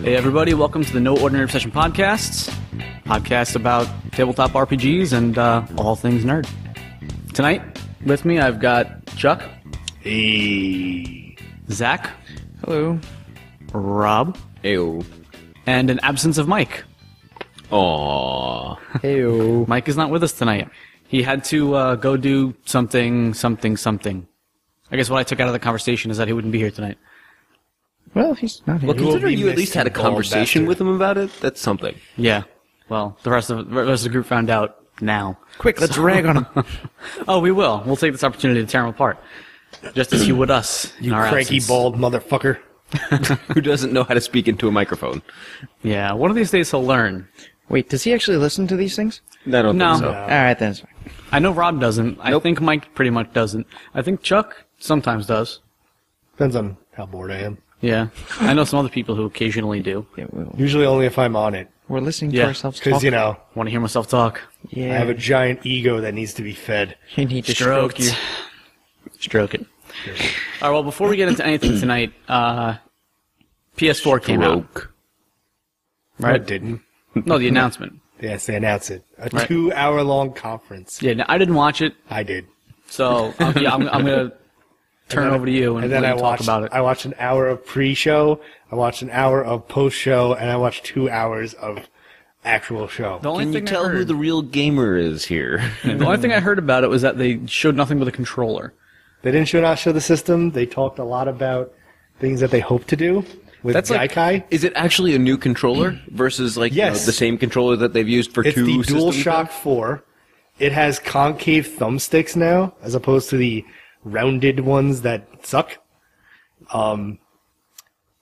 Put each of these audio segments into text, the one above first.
Hey everybody, welcome to the No Ordinary Obsession podcast about tabletop RPGs and all things nerd. Tonight, with me, I've got Chuck. Hey. Zach. Hello. Rob. Heyo. And an absence of Mike. Aww. Heyo. Mike is not with us tonight. He had to go do something. I guess what I took out of the conversation is that he wouldn't be here tonight. Well, he's not here. Well, considering you at least had a conversation with him about it, that's something. Yeah. Well, the rest of the group found out now. Quick, let's rag on him. Oh, we will. We'll take this opportunity to tear him apart. Just as he would us. You in our cranky, absence. bald motherfucker. Who doesn't know how to speak into a microphone? Yeah, one of these days he'll learn. Wait, does he actually listen to these things? I don't No. think so. All right, then it's fine. I know Rob doesn't. I Nope. think Mike pretty much doesn't. I think Chuck sometimes does. Depends on how bored I am. Yeah. I know some other people who occasionally do. Yeah, Usually only if I'm on it. we're listening Yeah, to ourselves Because, talk. you know, Want to hear myself talk? Yeah. I have a giant ego that needs to be fed. You need to Stroke stroke you. Stroke it. All right, well, before we get into anything tonight, PS4 came out. Stroke. I Right? didn't. No, the announcement. Yes, they announced it. A Right. 2-hour-long conference. Yeah, no, I didn't watch it, I did. so I'm going to turn over to you and And then let I you talk watched, about it. I watched an hour of pre-show, I watched an hour of post-show, and I watched 2 hours of actual show. The only Can you thing tell I who heard, the real gamer is here? the only thing I heard about it was that they showed nothing but a controller. They didn't show the system. They talked a lot about things that they hope to do with That's like- Gaikai. Is it actually a new controller versus like you know, Yes. the same controller that they've used for It's two the systems DualShock now? 4. It has concave thumbsticks now, as opposed to the rounded ones that suck.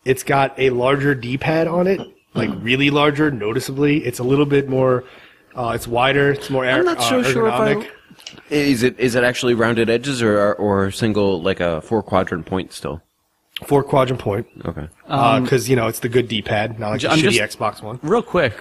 It's got a larger D-pad on it, like really larger, noticeably. It's a little bit more. It's wider. It's more I'm not so sure if ergonomic. Is it actually rounded edges or single like a 4-quadrant point still? 4-quadrant point, Okay. because you know it's the good D-pad, not like the I'm shitty just- Xbox one. Real quick,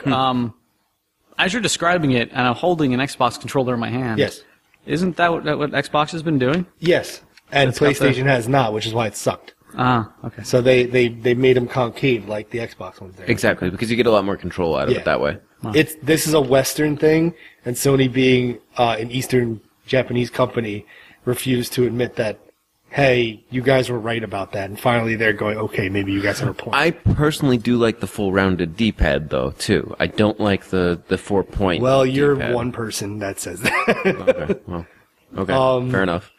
as you're describing it, and I'm holding an Xbox controller in my hand. Yes, Isn't that what Xbox has been doing? yes, and It's got the- PlayStation has not, which is why it sucked. Ah, okay. So they made them concave like the Xbox ones. There. Exactly, because you get a lot more control out of Yeah. it that way. This is a Western thing, and Sony, being an Eastern Japanese company, refused to admit that. Hey, you guys were right about that, and finally they're going, okay, maybe you guys have a point. I personally do like the full rounded D-pad though too. I don't like the 4-point. Well, you're D-pad. one person that says that. Okay, well, okay, fair enough.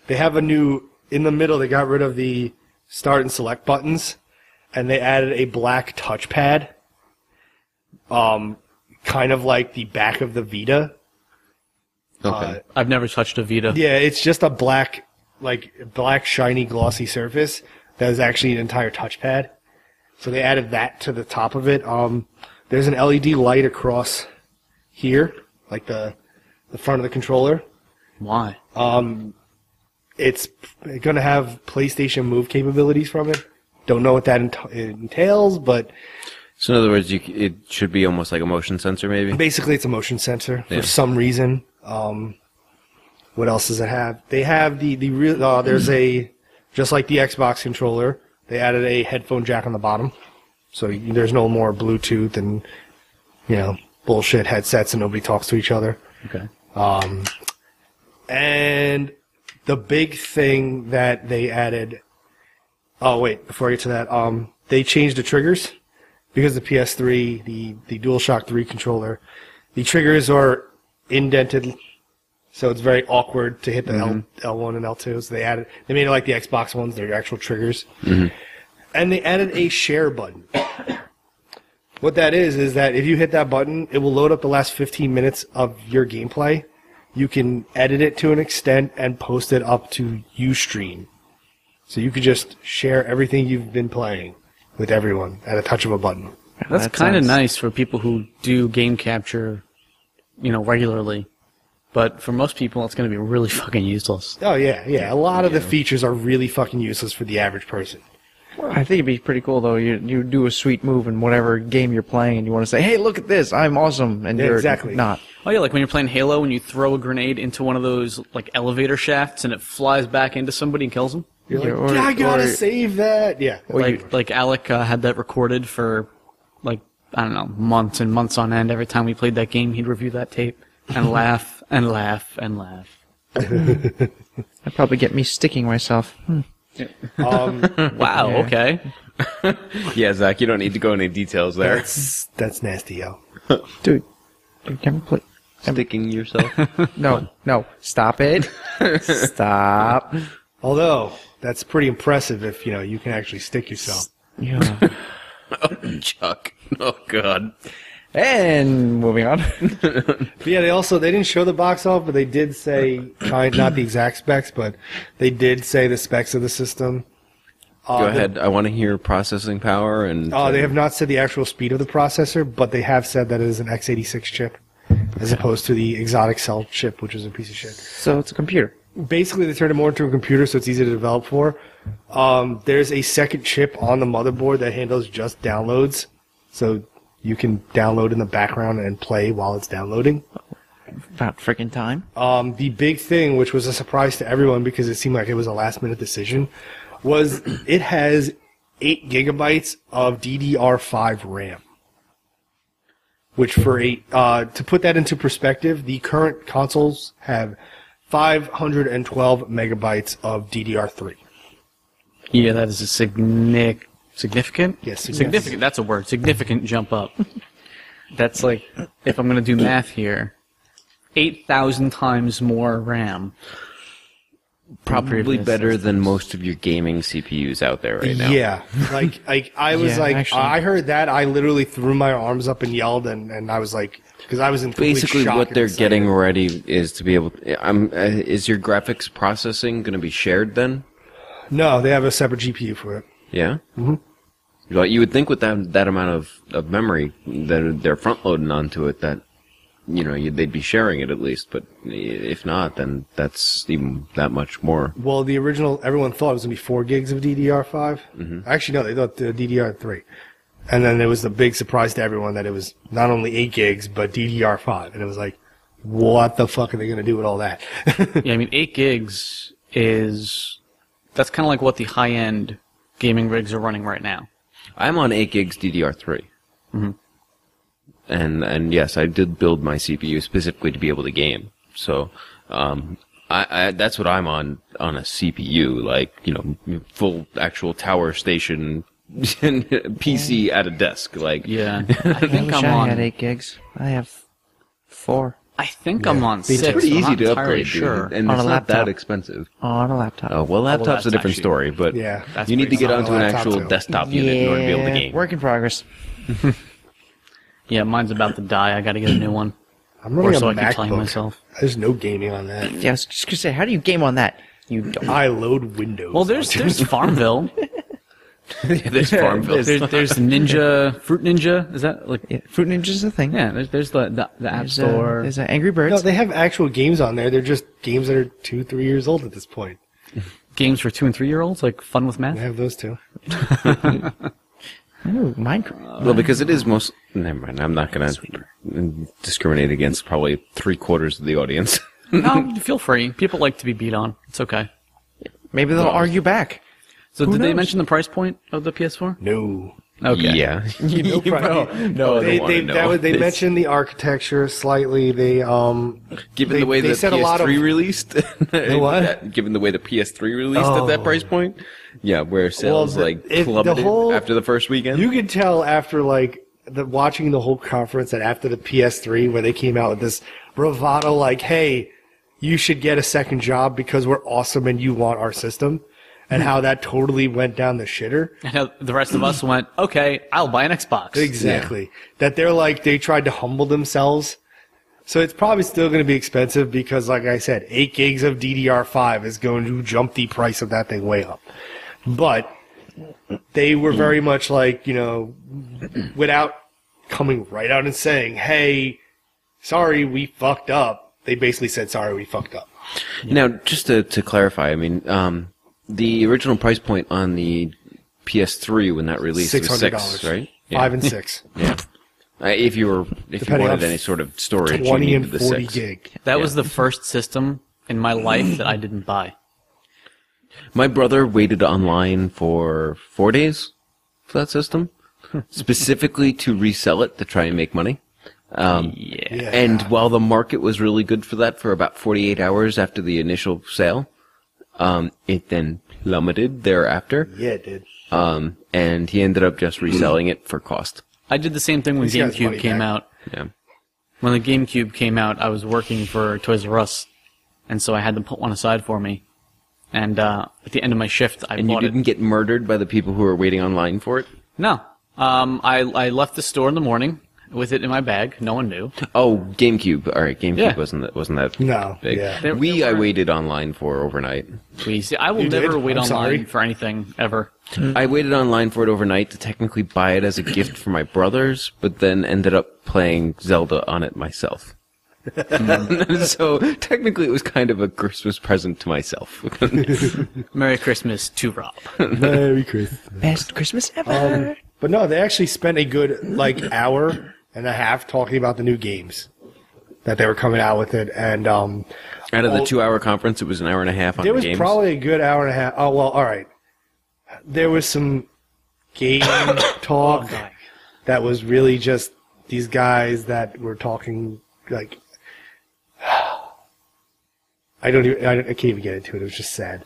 They have a new, in the middle, they got rid of the start and select buttons, and they added a black touchpad, kind of like the back of the Vita. Okay. I've never touched a Vita. Yeah, it's just a black shiny glossy surface that is actually an entire touchpad. So they added that to the top of it. There's an LED light across here, like the front of the controller. Why? It's going to have PlayStation Move capabilities from it. Don't know what that entails, but So in other words, it should be almost like a motion sensor, maybe. basically it's a motion sensor Yeah. for some reason. What else does it have? They have the real. There's a, just like the Xbox controller, they added a headphone jack on the bottom, so there's no more Bluetooth and bullshit headsets and nobody talks to each other. Okay. And the big thing that they added. Oh wait, before I get to that, they changed the triggers because the PS3, the DualShock 3 controller, the triggers are indented. So it's very awkward to hit the L1 and L2. So they made it like the Xbox ones, they're actual triggers. Mm-hmm. And they added a share button. What that is that if you hit that button, it will load up the last 15 minutes of your gameplay. You can edit it to an extent and post it up to Ustream. So you could just share everything you've been playing with everyone at a touch of a button. That's That kind of sounds- nice for people who do game capture, regularly. But for most people, it's going to be really fucking useless. Oh, yeah. A lot of the features are really fucking useless for the average person. I think it'd be pretty cool though. You do a sweet move in whatever game you're playing, and you want to say, "Hey, look at this! I'm awesome!" And Yeah, you're exactly. not. Oh yeah, like when you're playing Halo and you throw a grenade into one of those like elevator shafts and it flies back into somebody and kills them. You're Yeah, like, or- I gotta or- save that. Yeah. Like Alec had that recorded for like I don't know months and months on end. Every time we played that game, he'd review that tape and laugh and laugh and laugh. That'd probably get me sticking myself. Wow. Yeah. Okay. Yeah, Zach, you don't need to go into details there. That's nasty, yo. Dude, can we play? Sticking yourself. No, stop it. Stop. Although that's pretty impressive if you can actually stick yourself. Yeah. Chuck. Oh, God. And moving on. But yeah, they didn't show the box off, but they did say not the exact specs, but they did say the specs of the system. Go ahead. I want to hear processing power and. They have not said the actual speed of the processor, but they have said that it is an x86 chip, as opposed to the Exotic Cell chip, which is a piece of shit. So it's a computer. Basically, they turned it more into a computer, so it's easy to develop for. There's a second chip on the motherboard that handles just downloads, so you can download in the background and play while it's downloading. About freaking time. The big thing, which was a surprise to everyone because it seemed like it was a last-minute decision, was it has 8 gigabytes of DDR5 RAM. Which to put that into perspective, the current consoles have 512 megabytes of DDR3. Yeah, that is a significant. Yes, significant. That's a word. Significant jump up. That's like if I'm going to do math here, 8,000 times more RAM. Probably Previous better systems. than most of your gaming CPUs out there right now. Yeah, like I was Yeah, like, actually. I heard that, I literally threw my arms up and yelled, and I was like, because I was in complete Basically, shock what and they're excited. getting ready is to be able. Is your graphics processing going to be shared then? No, they have a separate GPU for it. Yeah. Mm-hmm. Like you would think with that amount of memory that they're front loading onto it, that they'd be sharing it at least. But if not, then that's even that much more. Well, the original, everyone thought it was going to be 4 gigs of DDR5. Mm-hmm. Actually, no, they thought DDR3. And then there was the big surprise to everyone that it was not only 8 gigs, but DDR5. And it was like, what the fuck are they going to do with all that? Yeah, I mean, 8 gigs that's kind of like what the high-end gaming rigs are running right now. I'm on 8 gigs DDR3. Mm-hmm. And yes, I did build my CPU specifically to be able to game. So, I that's what I'm on a CPU, like, full actual tower station PC at a desk. Like, Yeah, I think wish I'm I on. had 8 gigs. I have 4 I think I'm on 6. it's pretty I'm easy not to entirely upgrade, sure. dude, and On it's a not that laptop. expensive. on a laptop. Oh, well, laptop's that's a different actually- story, but Yeah, that's you need to pretty get solid. onto an Laptop, actual too. desktop unit in order to be able to game. Work in progress. Yeah, mine's about to die. I got to get a new one, I'm or running so a I can claim MacBook. myself. There's no gaming on that. Yeah, I was just gonna say, how do you game on that? You don't. I load Windows. Well, there's Farmville. There's Farmville. there's Ninja, Fruit Ninja. Is that like? Yeah, Fruit Ninja's a thing. Yeah, there's the App There's, Store. there's Angry Birds. No, they have actual games on there. They're just games that are 2-3 years old at this point. Games for 2 and 3 year olds, like Fun with They Math. have those too. Ooh, Minecraft. Well, because it is most. Never mind. I'm not going to discriminate against probably 3/4 of the audience. No, feel free. People like to be beat on. It's okay. Maybe they'll argue back. So Who did they knows? mention the price point of the PS4? No. Okay. Yeah. No problem. No, They mentioned the architecture slightly. They Given the way they the said a lot of- PS3 released, what? Given the way the PS3 released at that price point, yeah, where sales the plummeted whole- after the first weekend. You could tell after watching the whole conference that after the PS3 where they came out with this bravado like, hey, you should get a second job because we're awesome and you want our system, and how that totally went down the shitter. And the rest of us went, okay, I'll buy an Xbox. Exactly. That they tried to humble themselves. So it's probably still going to be expensive because, like I said, 8 gigs of DDR5 is going to jump the price of that thing way up. But they were very much like, without coming right out and saying, hey, sorry, we fucked up. They basically said, sorry, we fucked up. Now, just to clarify, I mean, the original price point on the PS3 when that released. It was $600, $6, right? 5 and 6, Yeah. If you Depending wanted on any sort of storage, 20 you and needed the 40 6. gig. That was the first system in my life that I didn't buy. My brother waited online for 4 days for that system, specifically to resell it to try and make money. Yeah. And while the market was really good for that for about 48 hours after the initial sale, it then plummeted thereafter. Yeah, it did. And he ended up just reselling it for cost. I did the same thing when He's got his money GameCube came back. out. Yeah. When the GameCube came out, I was working for Toys R Us, and so I had them put one aside for me. And at the end of my shift, I And you bought didn't it. get murdered by the people who were waiting online for it? No. I left the store in the morning with it in my bag. No one knew. Oh, GameCube. All right, GameCube Yeah. wasn't that No, big. yeah. There- Wii, there I were- waited online for overnight. Please. I will You never did? wait I'm online sorry. for anything, ever. I waited online for it overnight to technically buy it as a gift for my brothers, but then ended up playing Zelda on it myself. So technically it was kind of a Christmas present to myself. Merry Christmas to Rob. Merry Christmas. Best Christmas ever. But no, they actually spent a good hour and a half talking about the new games that they were coming out with it, and Out of the 2-hour conference, it was an hour and a half on there the was games. probably a good hour and a half. Oh well, all right. There was some game talk that was really just these guys that were talking like. I can't even get into it. It was just sad.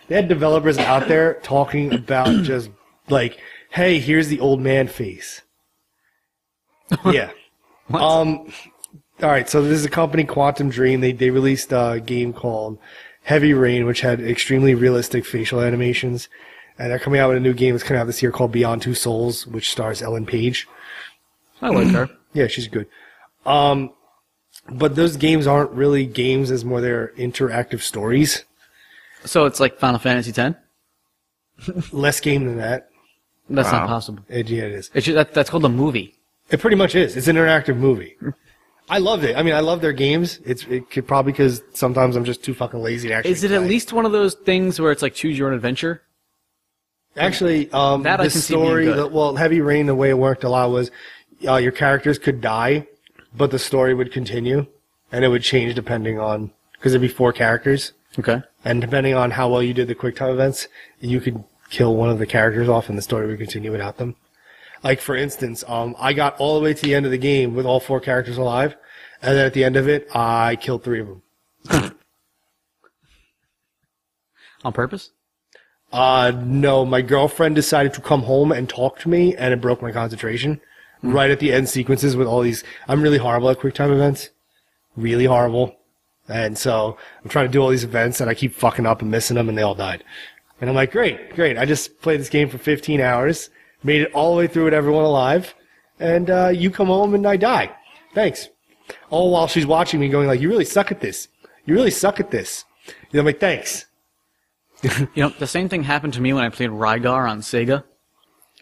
They had developers out there talking about just like, hey, here's the old man face. Yeah. All right, so this is a company, Quantum Dream. They released a game called Heavy Rain, which had extremely realistic facial animations. And they're coming out with a new game that's coming out this year called Beyond Two Souls, which stars Ellen Page. I like her. Yeah, she's good. But those games aren't really games as more they're interactive stories. So it's like Final Fantasy X? Less game than that. That's not possible. Yeah, it is. That's called a movie. It pretty much is. It's an interactive movie. I loved it. I mean, I love their games. It could probably because sometimes I'm just too fucking lazy to actually Is it at play. least one of those things where it's like choose your own adventure? Actually, That I the can see being story, good. Heavy Rain, the way it worked a lot was your characters could die, but the story would continue, and it would change depending on, because there'd be 4 characters, Okay. and depending on how well you did the QuickTime events, you could kill one of the characters off, and the story would continue without them. Like, for instance, I got all the way to the end of the game with all 4 characters alive, and then at the end of it, I killed 3 of them. On purpose? No, my girlfriend decided to come home and talk to me, and it broke my concentration. Right at the end sequences with all these, I'm really horrible at QuickTime events. Really horrible. And so, I'm trying to do all these events, and I keep fucking up and missing them, and they all died. And I'm like, great. I just played this game for 15 hours, made it all the way through with everyone alive, and you come home and I die. Thanks. All while she's watching me going like, you really suck at this. You really suck at this. And I'm like, thanks. You know, the same thing happened to me when I played Rygar on Sega.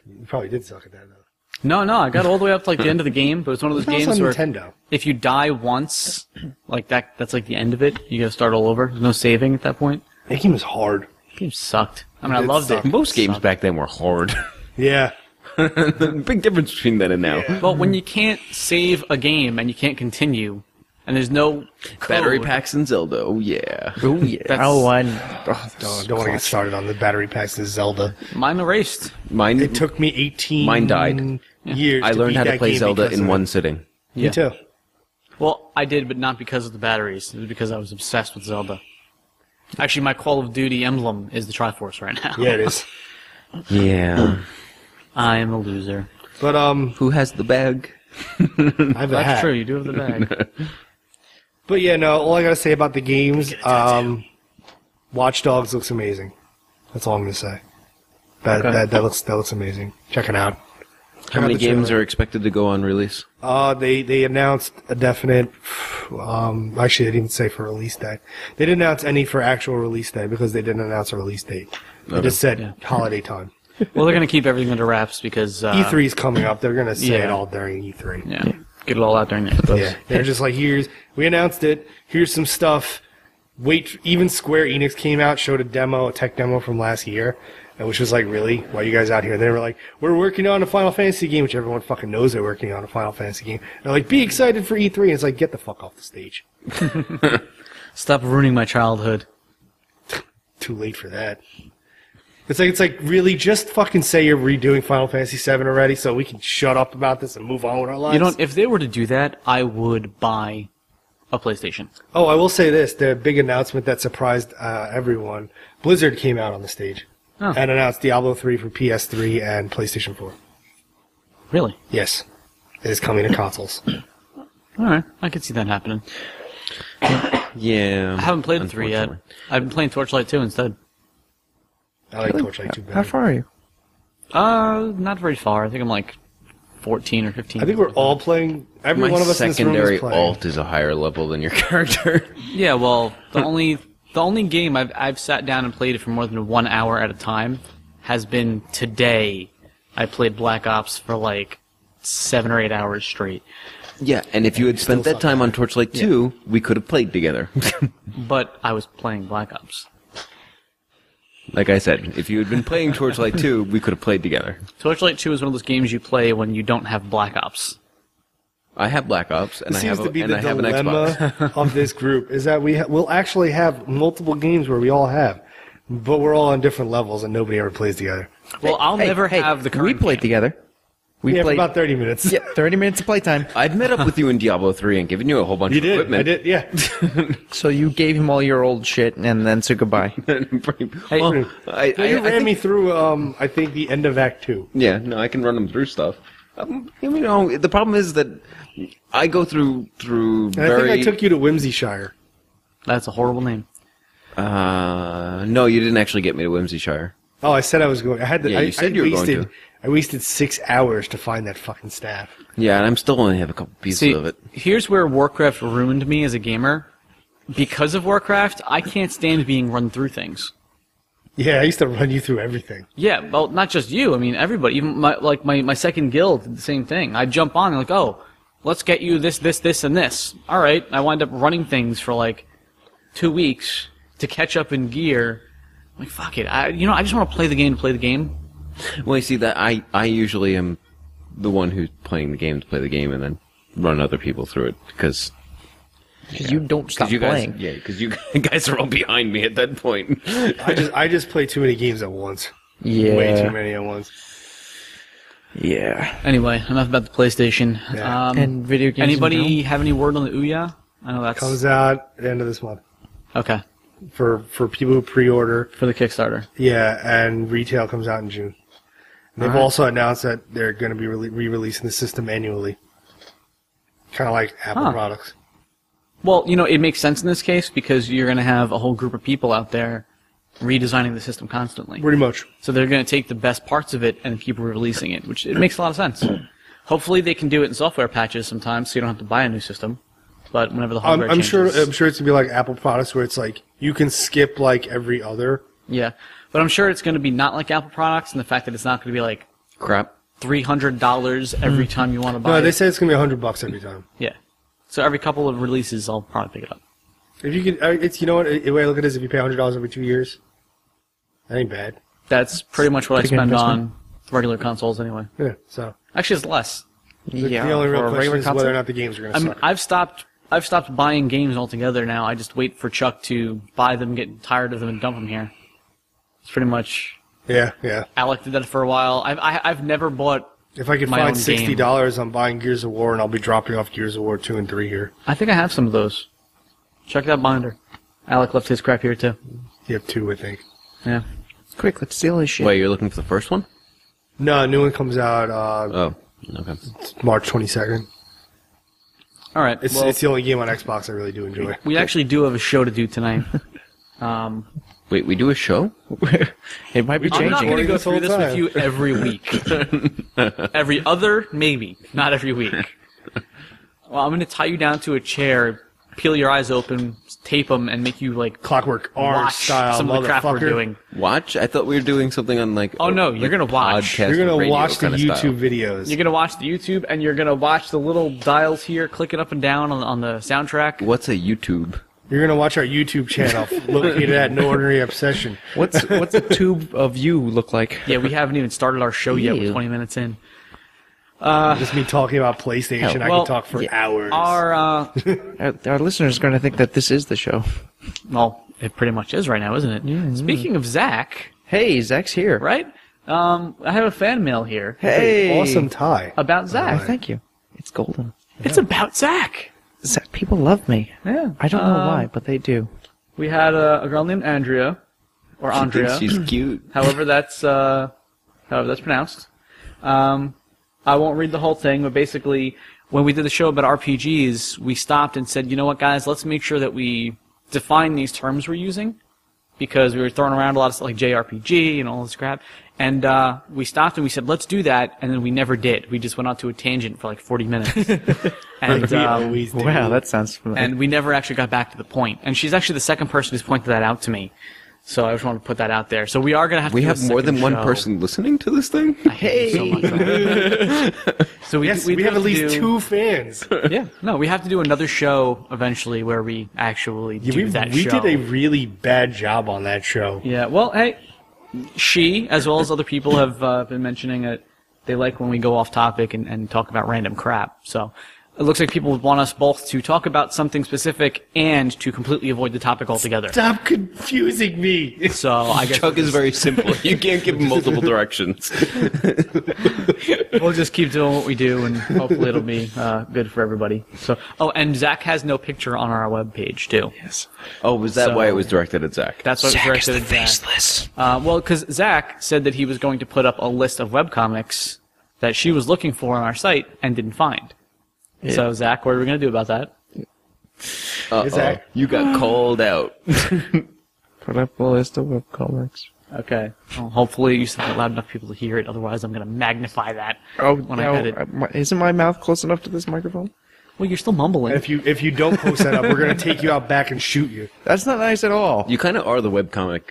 You probably did suck at that, though. No, I got all the way up to like the end of the game, but it's one of those That was games on where Nintendo. if you die once, like that's like the end of it. You gotta start all over. There's no saving at that point. That game was hard. The game sucked. I mean, I It loved sucked. it. Most games Sucked. back then were hard. Yeah. Big difference between then and now. Well, when you can't save a game and you can't continue, and there's no code, Battery packs and Zelda. Oh yeah. Oh yeah. That's- Oh, I. Don't want to get started on the battery packs of Zelda. mine erased. Mine. It took me 18 Mine died. years I learned beat how to that play game Zelda because in of one it. sitting. Me too. Well, I did, but not because of the batteries. It was because I was obsessed with Zelda. Actually, my Call of Duty emblem is the Triforce right now. Yeah, it is. Yeah. I am a loser. But Who has the bag? I have a That's hat. true. You do have the bag. But yeah, no. All I gotta say about the games, Watch Dogs looks amazing. That's all I'm gonna say. That looks amazing. Check it out. How many games are expected to go on release? They announced a definite. Actually, they didn't say for release date. They didn't announce any for actual release day because they didn't announce a release date. They just said holiday time. Well, they're going to keep everything under wraps because E3 is coming up. They're gonna say it yeah. all during E3. Yeah, get it all out during the Yeah, they're just like, we announced it. Here's some stuff. Wait, even Square Enix came out, showed a tech demo from last year, And which was like, really? Why are you guys out here? And they were like, we're working on a Final Fantasy game, which everyone fucking knows they're working on a Final Fantasy game. And they're like, be excited for E3. And it's like, get the fuck off the stage. Stop ruining my childhood. Too late for that. It's like really just fucking say you're redoing Final Fantasy VII already, so we can shut up about this and move on with our lives. You know, if they were to do that, I would buy a PlayStation. Oh, I will say this: the big announcement that surprised everyone: Blizzard came out on the stage and announced Diablo 3 for PS3 and PlayStation 4. Really? Yes, it is coming to consoles. All right, I could see that happening. Yeah. I haven't played 3 yet. I've been playing Torchlight 2 instead. I like Torchlight 2 better. How far are you? Not very far. I think I'm like 14 or 15. I think we're all playing. Every My one of us in this room is secondary playing. alt is a higher level than your character. Yeah, well, the only game I've sat down and played it for more than 1 hour at a time has been today. I played Black Ops for like 7 or 8 hours straight. Yeah, and if you had spent that time on Torchlight 2, we could have played together. But I was playing Black Ops. Like I said, if you had been playing Torchlight 2, we could have played together. Torchlight 2 is one of those games you play when you don't have Black Ops. I have Black Ops, and It I seems have, to be the an Xbox. dilemma of this group is that we'll actually have multiple games where we all have, but we're all on different levels and nobody ever plays together. Well, I'll never have the current We played game. together. We Yeah, for played about 30 minutes. Yeah, 30 minutes of playtime. I'd met up with you in Diablo 3 and given you a whole bunch You of did. equipment. I did. Yeah. So you gave him all your old shit and then said goodbye. Hey, Well, No, you ran think- me through. I think the end of Act 2. Yeah, no, I can run them through stuff. You know, the problem is that I go through And very. I think I took you to Whimsyshire. that's a horrible name. No, you didn't actually get me to Whimsyshire. Oh, I said I was going. I had. Yeah, you said you were going to. I wasted 6 hours to find that fucking staff. Yeah, and I'm still only have a couple pieces See, of it. here's where Warcraft ruined me as a gamer. Because of Warcraft, I can't stand being run through things. Yeah, I used to run you through everything. Yeah, well, not just you. I mean, everybody. Even my second guild did the same thing. I'd jump on and like, oh, let's get you this, and this. All right. I wind up running things for like 2 weeks to catch up in gear. I'm like, fuck it. I just want to play the game to play the game. Well, you see that I usually am the one who's playing the game to play the game, and then run other people through it because You don't stop you guys, playing. yeah, because you guys are all behind me at that point. I just play too many games at once. Yeah. Way too many at once. Yeah. Anyway, enough about the PlayStation. Yeah. And video games in Anybody general? have any word on the Ouya? I know that's Comes out at the end of this month okay for people who pre-order. for the Kickstarter. Yeah, and retail comes out in June. And they've Alright. also announced that they're going to be re-releasing the system annually, kind of like Apple Huh. products. Well, it makes sense in this case because you're going to have a whole group of people out there redesigning the system constantly. Pretty much. So they're going to take the best parts of it and keep releasing it, which it makes a lot of sense. Hopefully they can do it in software patches sometimes, so you don't have to buy a new system. But whenever the hardware I'm sure changes, it's going to be like Apple products where it's like you can skip like every other. yeah. But I'm sure it's going to be not like Apple products, and the fact that it's not going to be like Crap. $300 every time you want to buy No, they it. say it's going to be $100 every time. Yeah. So every couple of releases, I'll probably pick it up. If you could, it's what the way I look at it is if you pay $100 every 2 years, that ain't bad. That's pretty much what I Pretty good spend investment. on regular consoles anyway. Yeah. So Actually, it's less. Yeah. the only real for a question regular is console? whether or not the games are going to suck. I've stopped buying games altogether now. I just wait for Chuck to buy them, get tired of them, and dump them here. It's pretty much. Yeah, yeah. Alec did that for a while. I've never bought. If I could My find own game. $60, I'm buying Gears of War, and I'll be dropping off Gears of War 2 and 3 here. I think I have some of those. Check that binder. Alec left his crap here too. You have 2, I think. Yeah. Quick, let's steal his shit. Wait, you're looking for the first one? No, a new one comes out Oh, okay. March 22nd. All right. It's well, the only game on Xbox I really do enjoy. we actually do have a show to do tonight. Wait, we do a show? It might be I'm not changing. going to go this whole through this with time. you every week. Every other, maybe. Not every week. Well, I'm going to tie you down to a chair, peel your eyes open, tape them, and make you, like, Clockwork Orange watch style, some of the crap we're motherfucker. doing. Watch? I thought we were doing something on like. Oh, no, like you're gonna watch. podcast You're going to radio watch the kinda YouTube style. videos. You're going to watch the YouTube, and you're going to watch the little dials here clicking up and down on the soundtrack. What's a YouTube? You're going to watch our YouTube channel located at No Ordinary Obsession. What's a tube of you look like? Yeah, we haven't even started our show yet. We're Ew. 20 minutes in. Just me talking about PlayStation. I well, can talk for hours. Our listeners are going to think that this is the show. Well, it pretty much is right now, isn't it? Yeah. Speaking of Zach, Hey, Zach's here. right? I have a fan mail here Hey, Awesome tie. about Oh, Zach. thank you. It's golden. It's about Zach. Zach, people love me. Yeah. I don't know why, but they do. We had a girl named Andrea, or Andrea, She's cute. however that's pronounced. I won't read the whole thing, but basically, when we did the show about RPGs, we stopped and said, you know what, guys, let's make sure that we define these terms we're using, because we were throwing around a lot of stuff like JRPG and all this crap. And we stopped and we said, let's do that, and then we never did. We just went on to a tangent for like 40 minutes. And, We always do. Wow, that sounds familiar. and we never actually got back to the point. And she's actually the second person who's pointed that out to me. So I just wanted to put that out there. So we are going to have to We do a have more than second one show. person listening to this thing? I hate you so much. So Yes, we we have at least do, 2 fans. Yeah, no, we have to do another show eventually where we actually do that we show. did a really bad job on that show. Yeah, well, hey, she, as well as other people, have been mentioning it. They like when we go off topic and talk about random crap. So it looks like people want us both to talk about something specific and to completely avoid the topic altogether. Stop confusing me. So I guess Chuck is very simple. You can't give him multiple directions. we'll just keep doing what we do, and hopefully it'll be good for everybody. So, oh, and Zach has no picture on our webpage too. yes. Oh, was that So- why it was directed at Zach? That's what Zach is directed the at Zach. faceless. Well, because Zach said that he was going to put up a list of webcomics that she was looking for on our site and didn't find. Yeah. So, Zach, what are we going to do about that? Uh-oh. Zach? You got called out. Put up a list of webcomics. Okay. Well, hopefully you said that loud enough for people to hear it. Otherwise, I'm going to magnify that when I edit. Isn't my mouth close enough to this microphone? Well, you're still mumbling. If you don't post that up, we're gonna take you out back and shoot you. That's not nice at all. You kind of are the webcomic,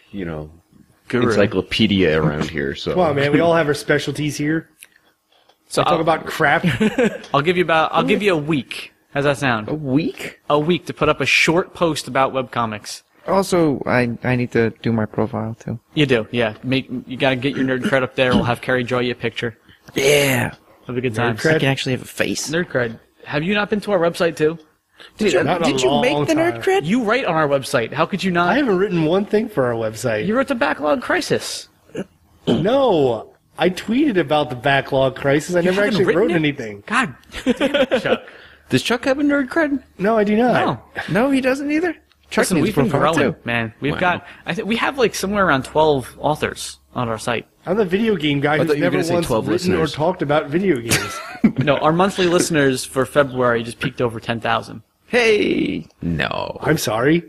Guru. encyclopedia around here. So Come on, man. We all have our specialties here. So Talk about crap. I'll give you a week. How's that sound? A week? A week to put up a short post about webcomics. Also, I need to do my profile too. You do, yeah. You got to get your nerd cred up there. We'll have Carrie draw you a picture. Yeah. Have a good time. cred? I can actually have a face. Nerd cred. Have you not been to our website too? Did you, Not in a did you long make the time. nerd cred? You write on our website. How could you not? I haven't written one thing for our website. You wrote the Backlog Crisis. No, I tweeted about the backlog crisis. I never haven't actually written wrote it? anything. God damn it, Chuck. does Chuck have a nerd cred? No, I do not. No. No, he doesn't either. Chuck Listen, needs we've been profile growing, too. man. We've Wow. got, I think we have like somewhere around 12 authors on our site. I'm the video game guy who's thought you were never gonna say once 12 written listeners. or talked about video games. No, our monthly listeners for February just peaked over 10,000. Hey. No. I'm sorry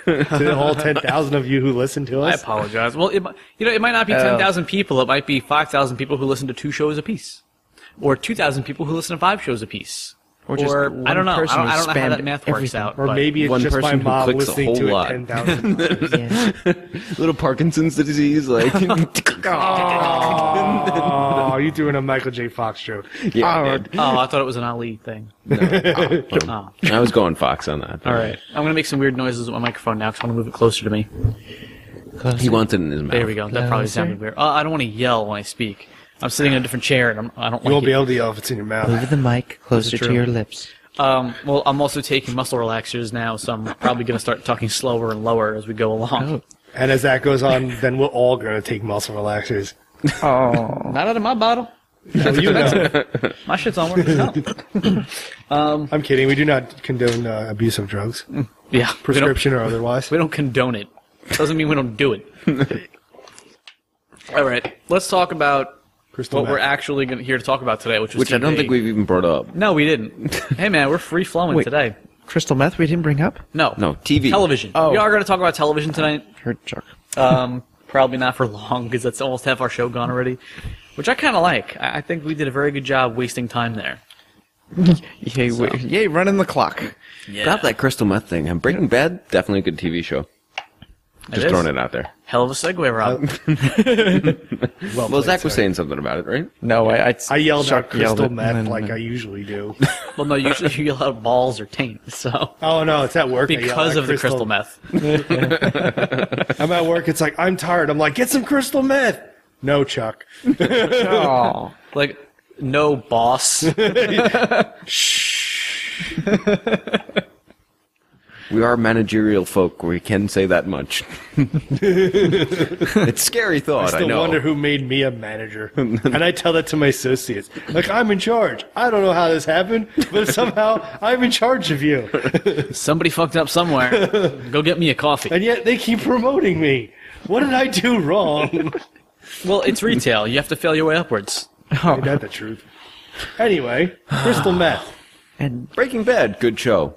to all 10,000 of you who listen to I us. apologize. Well, it might not be 10,000 people. It might be 5,000 people who listen to 2 shows apiece. Or 2,000 people who listen to 5 shows apiece. Or just I one don't know. I person don't who know how that spammed math works everything. out. Or but- maybe it's One just my person who mom clicks a listening whole to it lot. 10,000 times. Yeah. Little Parkinson's disease, like. Oh, you doing a Michael J. Fox joke. Yeah, I did. Oh, I thought it was an Ali thing. Oh. I was going Fox on that. All right. I'm going to make some weird noises with my microphone now because I want to move it closer to me. He wants it in his mouth. There we go. That probably sounded weird. I don't want to yell when I speak. I'm sitting in a different chair, and I don't You won't like be it. able to yell if it's in your mouth. Move the mic closer true. to your lips. Well, I'm also taking muscle relaxers now, so I'm probably going to start talking slower and lower as we go along. Oh. And as that goes on, then we're all going to take muscle relaxers. Oh. Not out of my bottle. No, you know. My shit's on working. I'm kidding. We do not condone abuse of drugs, Yeah. prescription or otherwise. We don't condone it. Doesn't mean we don't do it. All right. Let's talk about Crystal what we're meth. actually here to talk about today, which was Which I don't TV. think we've even brought up. No, we didn't. Hey, man, we're free flowing Wait. today. Crystal meth we didn't bring up? No. No, TV. Television. Oh. We are going to talk about television tonight. Heard Chuck. Probably not for long because that's almost half our show gone already, which I kind of like. I think we did a very good job wasting time there. Yay, running the clock. Yeah. Got that crystal meth thing. And Breaking Bad, definitely a good TV show. Just is. throwing it out there. Hell of a segue, Rob. Well, played, Zach was sir. saying something about it, right? No, I yelled out Chuck yelled crystal it, meth and then- like I usually do. Well, no, usually you yell out balls or taint, so Oh no, it's at work. I yell because out of the crystal meth. I'm at work. It's like I'm tired. I'm like, get some crystal meth. No, Chuck. Oh. Like, no, boss. We are managerial folk. We can say that much. It's a scary thought, I Still know. wonder who made me a manager. And I tell that to my associates. Like, I'm in charge. I don't know how this happened, but somehow I'm in charge of you. Somebody fucked up somewhere. Go get me a coffee. And yet they keep promoting me. What did I do wrong? Well, it's retail. You have to fail your way upwards. Ain't that the truth? Anyway, crystal meth. And Breaking Bad, good show.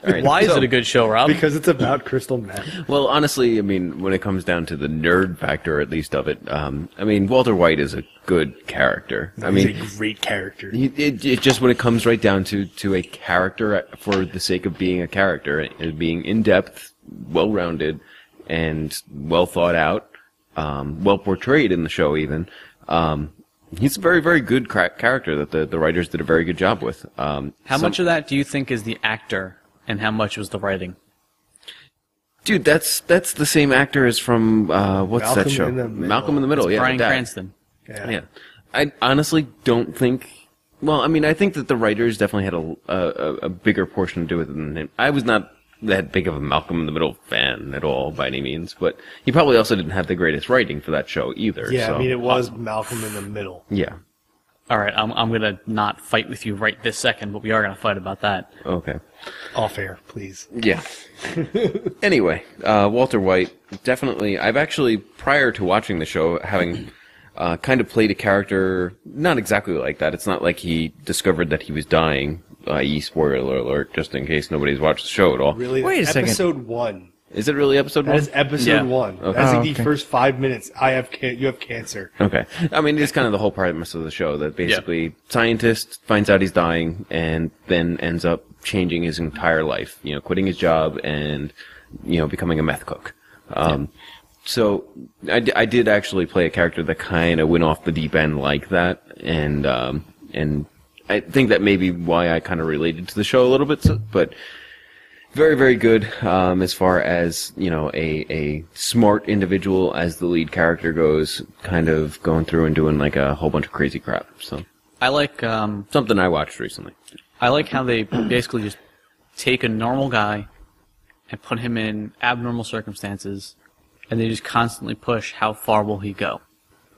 All right, Why is so- it a good show, Rob? Because it's about crystal meth. Well, honestly, I mean, when it comes down to the nerd factor, at least of it, I mean, Walter White is a good character. I mean, He's a great character. it just when it comes right down to a character for the sake of being a character and being in depth, well rounded, and well thought out, well portrayed in the show even. He's a very, very good character that the writers did a very good job with. How much of that do you think is the actor, and how much was the writing? Dude, that's the same actor as from what's that Malcolm show? in the Middle. Malcolm in the Middle. It's Yeah, Bryan the dad. Cranston. Yeah, I honestly don't think. Well, I mean, I think that the writers definitely had a bigger portion to do with it than him. I was not that big of a Malcolm in the Middle fan at all by any means, but he probably also didn't have the greatest writing for that show either. Yeah, so. I mean, it was Malcolm in the Middle. Yeah. All right, I'm gonna not fight with you right this second, but we are gonna fight about that. Okay. Off air, please. Yeah. Anyway, Walter White, definitely. I've actually, prior to watching the show, having kind of played a character, not exactly like that. It's not like he discovered that he was dying, i.e. spoiler alert, just in case nobody's watched the show at all. Really? Wait a second. Episode 1. Is it really episode That one? is episode Yeah. 1. Okay. That's like Oh, the okay. first 5 minutes. You have cancer. Okay. I mean, it's kind of the whole premise of the show that basically scientist finds out he's dying and then ends up changing his entire life, quitting his job and, becoming a meth cook. So I did actually play a character that kind of went off the deep end like that. And I think that may be why I kind of related to the show a little bit, but very, very good, as far as, a smart individual as the lead character goes, kind of going through and doing like a whole bunch of crazy crap. So I like something I watched recently. how they basically just take a normal guy and put him in abnormal circumstances, and they just constantly push how far will he go.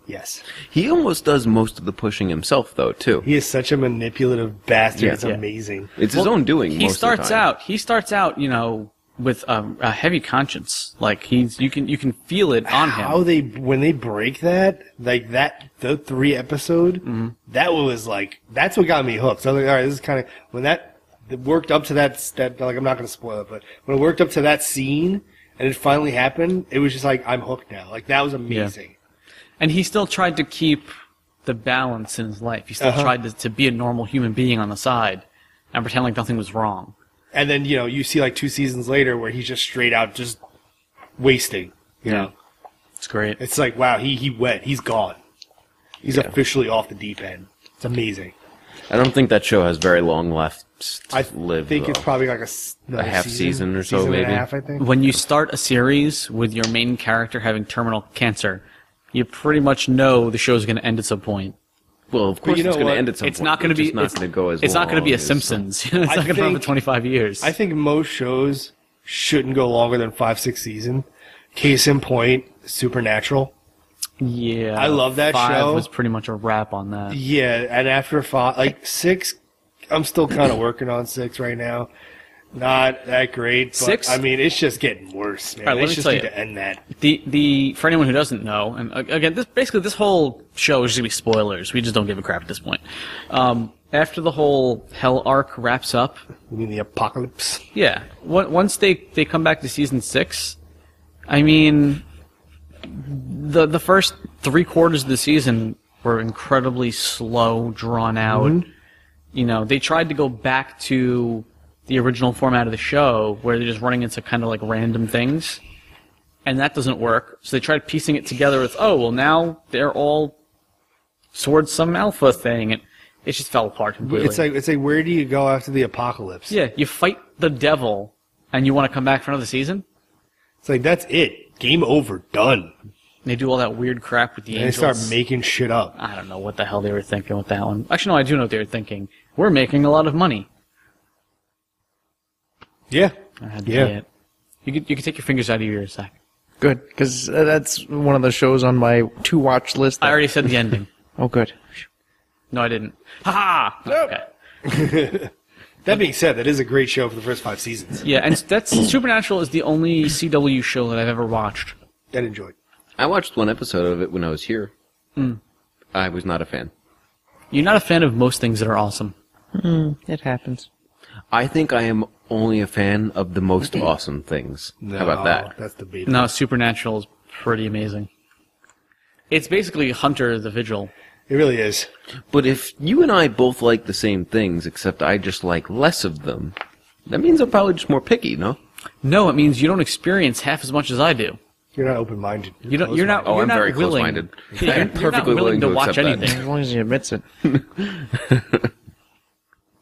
Yes. He almost does most of the pushing himself, though, too. He is such a manipulative bastard. Yeah. It's Yeah. amazing. It's his own doing He most starts of the time. He starts out, with a heavy conscience. Like you can feel it on How him. when they break that, like the 3 episode, that was like, that's what got me hooked. So I was like, all right, this is kind of, when that it worked up to that, like, I'm not going to spoil it, but when it worked up to that scene and it finally happened, it was just like, I'm hooked now. Like, that was amazing. And he still tried to keep the balance in his life. He still tried to be a normal human being on the side and pretend like nothing was wrong. And then, you see like 2 seasons later where he's just straight out just wasting, you know. It's great. It's like, wow, he went. He's gone. He's officially off the deep end. It's amazing. I don't think that show has very long left I to live, think though. it's probably like a half season or so, season and maybe. a half, I think. When you start a series with your main character having terminal cancer, you pretty much know the show's going to end at some point. Well, of course you know it's going to what? end at some It's point. not going to be. It's not going to go as It's not going to be a long as- Simpsons. It's not I going to run for think- 25 years. I think most shows shouldn't go longer than 5-6 seasons. Case in point, Supernatural. yeah, I love that 5 show. was pretty much a wrap on that. Yeah, and after 6, I'm still kind of working on 6 right now. Not that great, but 6? I mean, it's just getting worse, man. All right, They let me just tell need you. to end that. The for anyone who doesn't know, and again, this whole show is just gonna be spoilers. We just don't give a crap at this point. After the whole Hell arc wraps up, You mean the apocalypse? yeah, once they come back to season 6, I mean, the first 3/4 of the season were incredibly slow, drawn out. They tried to go back to the original format of the show, where they're just running into kind of like random things. and that doesn't work. So they tried piecing it together with, oh, well, now they're all towards some alpha thing, and it just fell apart completely. It's like where do you go after the apocalypse? Yeah, you fight the devil, and you want to come back for another season? It's like, that's it. Game over. Done. They do all that weird crap with the And they angels. start making shit up. I don't know what the hell they were thinking with that one. Actually, no, I do know what they were thinking. We're making a lot of money. Yeah. I had to Yeah. say it. You could take your fingers out of your ears, Zach. Good, because that's one of the shows on my to-watch list. I already said the ending. Oh, good. No, I didn't. Ha ha! Okay. That being said, that is a great show for the first 5 seasons. Yeah, and that's Supernatural is the only CW show that I've ever watched. And enjoyed. I watched one episode of it when I was here. I was not a fan. You're not a fan of most things that are awesome. It happens. I think I am only a fan of the most awesome things. How about that? That's debatable. No, Supernatural is pretty amazing. It's basically Hunter the Vigil. It really is. But if you and I both like the same things, except I just like less of them, that means I'm probably just more picky, no? No, it means you don't experience half as much as I do. You're not open-minded. You're not. Oh, you're I'm not very willing. close-minded. Yeah, I'm you're not perfectly willing to watch accept that. anything. As long as he admits it.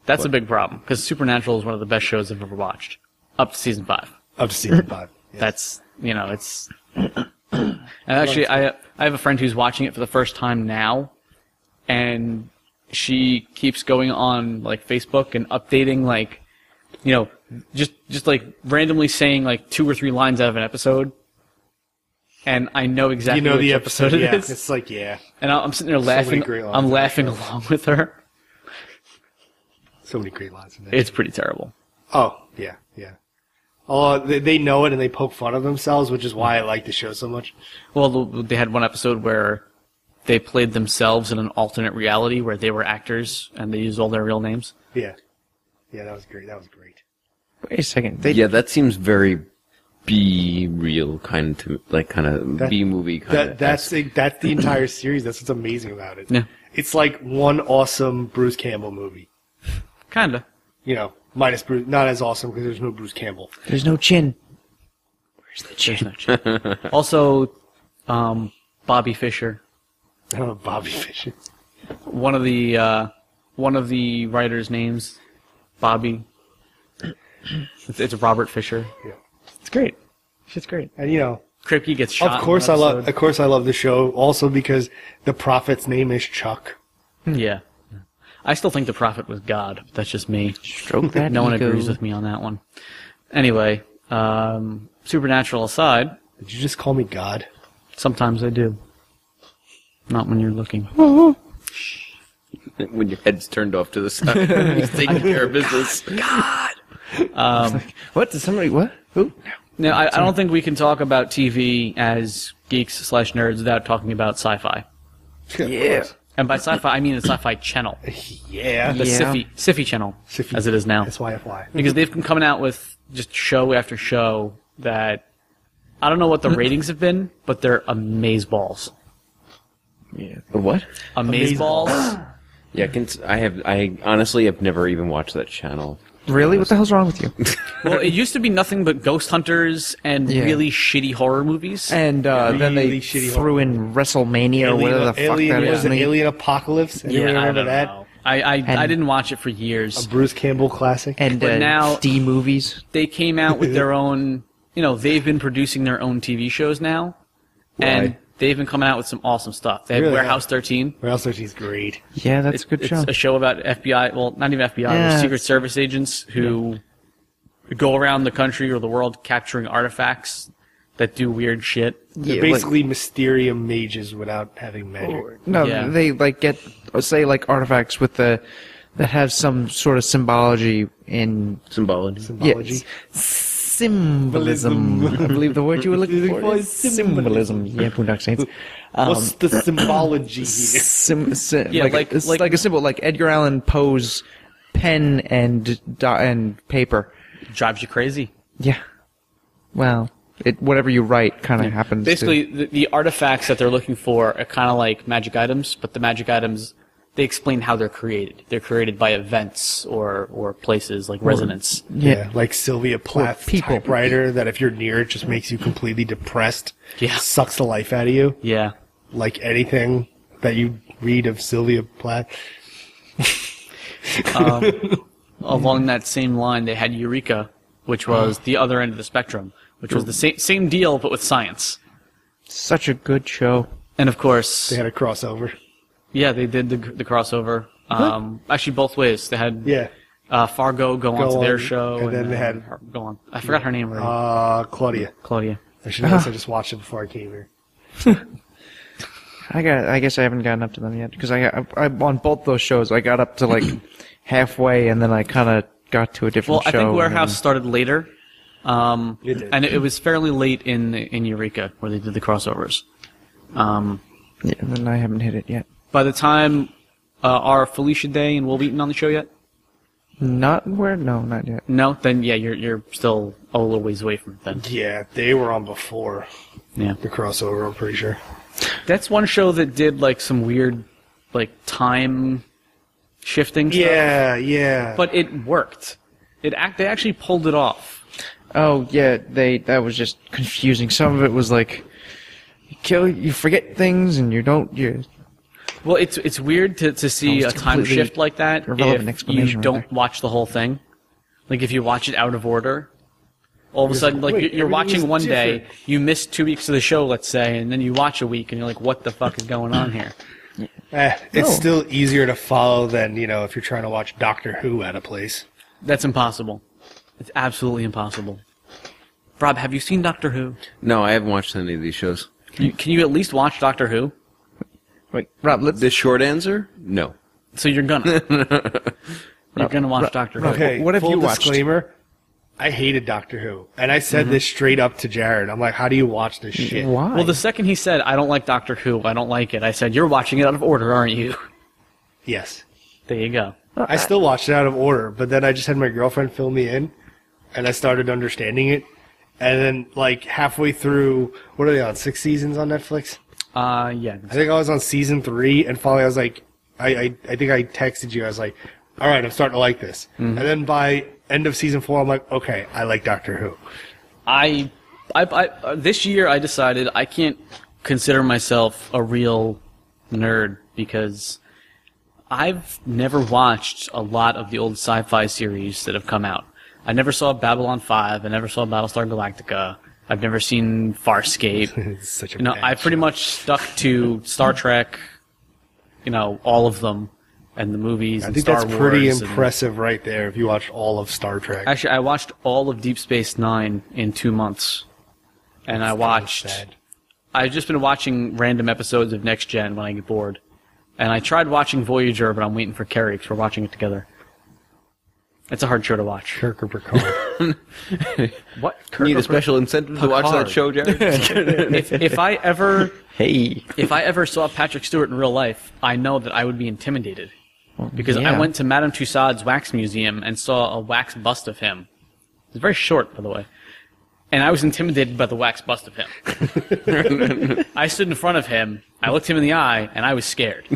That's a big problem because Supernatural is one of the best shows I've ever watched, up to season 5. Up to season 5. Yeah. That's it's. And actually, I have a friend who's watching it for the first time now, and she keeps going on like Facebook and updating just like randomly saying like 2 or 3 lines out of an episode, and I know exactly You know which the episode episode, it yeah. is. It's like, yeah. And I'm sitting there many laughing. great lines I'm in that laughing show. along with her. So many great lines in there. It's pretty terrible. Oh, yeah, yeah. Oh, they know it and they poke fun of themselves, which is why I like the show so much. Well, they had one episode where they played themselves in an alternate reality where they were actors and they used all their real names. Yeah. Yeah, that was great. That was great. Wait a second. Yeah, that seems very B-real kind of That- B-movie kind of. That's the entire series. That's what's amazing about it. Yeah. It's like one awesome Bruce Campbell movie. Kinda. You know, minus Bruce, not as awesome because there's no Bruce Campbell. There's no chin. Where's the There's chin? no chance. Also, Bobby Fischer, I don't know, Bobby Fischer. one of the writers' names, Bobby. It's Robert Fisher. Yeah. It's great. Shit's great. And you know, Kripke gets shot. of course in I one love. Of course I love the show. Also because the prophet's name is Chuck. episode. Yeah. I still think the prophet was God. But that's just me. Stroke that No one ego. agrees with me on that one. Anyway, Supernatural aside, Did you just call me God? sometimes I do. Not when you're looking. When your head's turned off to the side, he's taking care of business. What? Did somebody... What? Who? Now, I don't think we can talk about TV as geeks/nerds without talking about sci-fi. Yeah. And by sci-fi, I mean the Sci-Fi Channel, Yeah. the Yeah. Sci-Fi Channel, Sci-Fi. as it is now, SYFY. because they've been coming out with just show after show that I don't know what the ratings have been, but they're amazeballs. Yeah. The what? Amazeballs. Yeah, I honestly have never even watched that channel. Really? What the hell's wrong with you? Well, it used to be nothing but ghost hunters and Yeah. really shitty horror movies. And then they Really shitty threw in WrestleMania or whatever the fuck Alien, that was is. it Alien Apocalypse? Anybody I remember don't that? know. I didn't watch it for years. A Bruce Campbell classic. And But now- D movies. They came out with their own, they've been producing their own TV shows now, and Right. they've been coming out with some awesome stuff. They have Really Warehouse have. 13. Warehouse 13's great. Yeah, that's a good It's show. a show about FBI, well, not even FBI, Yeah, but Secret it's- Service agents who go around the country or the world capturing artifacts that do weird shit. They're Yeah, basically Mysterium mages without having magic. No, Yeah. they get say artifacts with that have some sort of symbology in Symbology. Symbology. symbolism. I believe the word you were looking for is symbolism. Yeah, Boondock Saints. What's the symbology here? Yeah, it's like- like a symbol, like Edgar Allan Poe's pen and paper. Drives you crazy. Yeah. Well, whatever you write kind of happens. Basically, the artifacts that they're looking for are kind of like magic items, but the magic items they explain how they're created. They're created by events or places like resonance. Yeah, like Sylvia Plath people. typewriter that if you're near it just makes you completely depressed. Yeah. Sucks the life out of you. Yeah. Like anything that you read of Sylvia Plath. Along that same line, they had Eureka, which was the other end of the spectrum, which was the same deal but with science. Such a good show. And of course, They had a crossover. yeah, they did the crossover. Actually, both ways. They had Yeah. Fargo go on to their on, show, and then they had- her go on. I forgot her name already. Claudia. Claudia. I should notice I just watched it before I came here. I guess I haven't gotten up to them yet because I on both those shows I got up to like halfway and then I kind of got to a different Well, show. I think and Warehouse then- started later, It did. and it was fairly late in Eureka where they did the crossovers. Yeah, and then I haven't hit it yet. By the time are Felicia Day and Will Wheaton on the show yet? Not where? No, not yet. No, then yeah, you're still a little ways away from it then. Yeah, they were on before Yeah, the crossover, I'm pretty sure. that's one show that did like some weird, like time shifting stuff. Yeah. But it worked. They actually pulled it off. Oh yeah, that was just confusing. Some of it was like you forget things and you. Well, it's weird to see That a was time completely shift like that irrelevant if you explanation right don't there. watch the whole thing. Like if you watch it out of order, all of a sudden, like wait, you're watching everything's one day, different. you miss 2 weeks of the show, let's say, and then you watch a week, and you're like, "What the fuck is going on here?" It's No. still easier to follow than, if you're trying to watch Doctor Who at a place. That's impossible. It's absolutely impossible. Rob, have you seen Doctor Who? No, I haven't watched any of these shows. Can you at least watch Doctor Who? Wait, Rob, let's. The short answer? No. So you're gonna. You're gonna watch Doctor Who. Okay, What have full you watched? disclaimer, I hated Doctor Who. And I said this straight up to Jared. I'm like, how do you watch this shit? Why? Well, the second he said, "I don't like Doctor Who. I don't like it," I said, "You're watching it out of order, aren't you?" Yes. There you go. I still watched it out of order, but then I just had my girlfriend fill me in, and I started understanding it. And then, like, halfway through, what are they on, 6 seasons on Netflix? Yeah. I think I was on season 3, and finally I was like, I think I texted you, I was like, all right, I'm starting to like this. And then by end of season 4, I'm like, okay, I like Doctor Who. I this year I decided I can't consider myself a real nerd because I've never watched a lot of the old sci-fi series that have come out. I never saw Babylon 5. I never saw Battlestar Galactica. I've never seen Farscape. It's such a bad I pretty show. much stuck to Star Trek, all of them, and the movies I and think Star that's pretty Wars and- impressive right there if you watch all of Star Trek. Actually, I watched all of Deep Space Nine in 2 months, and I watched. Sad. I've just been watching random episodes of Next Gen when I get bored, and I tried watching Voyager, but I'm waiting for Carrie because we're watching it together. It's a hard show to watch. Kirk or Picard. What? Need a special incentive to watch that Picard. show, Jared? If I hey. ever saw Patrick Stewart in real life, I know that I would be intimidated because yeah. I went to Madame Tussauds Wax Museum and saw a wax bust of him. It's very short, by the way. And I was intimidated by the wax bust of him. I stood in front of him, I looked him in the eye, and I was scared.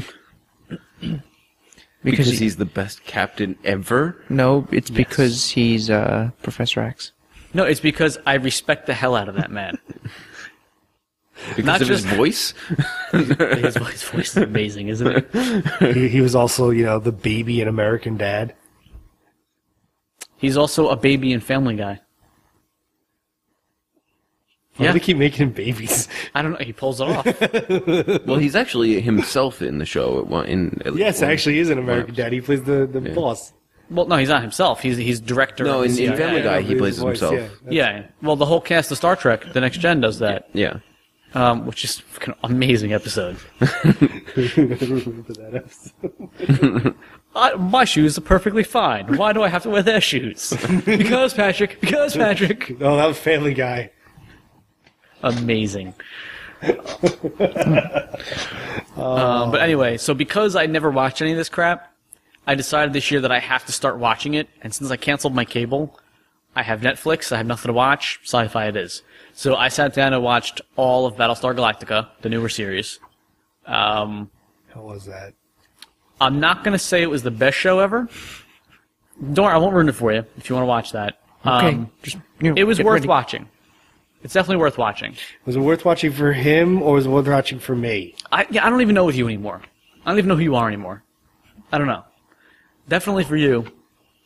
Because he's the best captain ever? No, it's because he's Professor X. No, it's because I respect the hell out of that man. Because Not of his just- voice? His voice is amazing, isn't it? he was also, the baby in American Dad. He's also a baby in Family Guy. Why Yeah. do they keep making him babies? I don't know, he pulls it off. Well, he's actually himself in the show. Yes, actually, he is an American Dad. He plays the boss. Well, no, he's not himself. He's director. No, of in the CIA. Family Guy, he plays His voice, himself. Yeah, well, the whole cast of Star Trek, The Next Gen, does that, Yeah. which is an amazing episode. Remember that episode? My shoes are perfectly fine. Why do I have to wear their shoes? Because Patrick. Because Patrick. No, that was Family Guy. Amazing. But anyway, so because I never watched any of this crap, I decided this year that I have to start watching it. And since I canceled my cable, I have Netflix. I have nothing to watch. Sci-fi it is. So I sat down and watched all of Battlestar Galactica, the newer series. How was that? I'm not going to say it was the best show ever. Don't worry, I won't ruin it for you if you want to watch that. Okay. Just, It was get worth ready. watching. It's definitely worth watching. Was it worth watching for him, or was it worth watching for me? I don't even know with you anymore. I don't even know who you are anymore. I don't know. Definitely for you.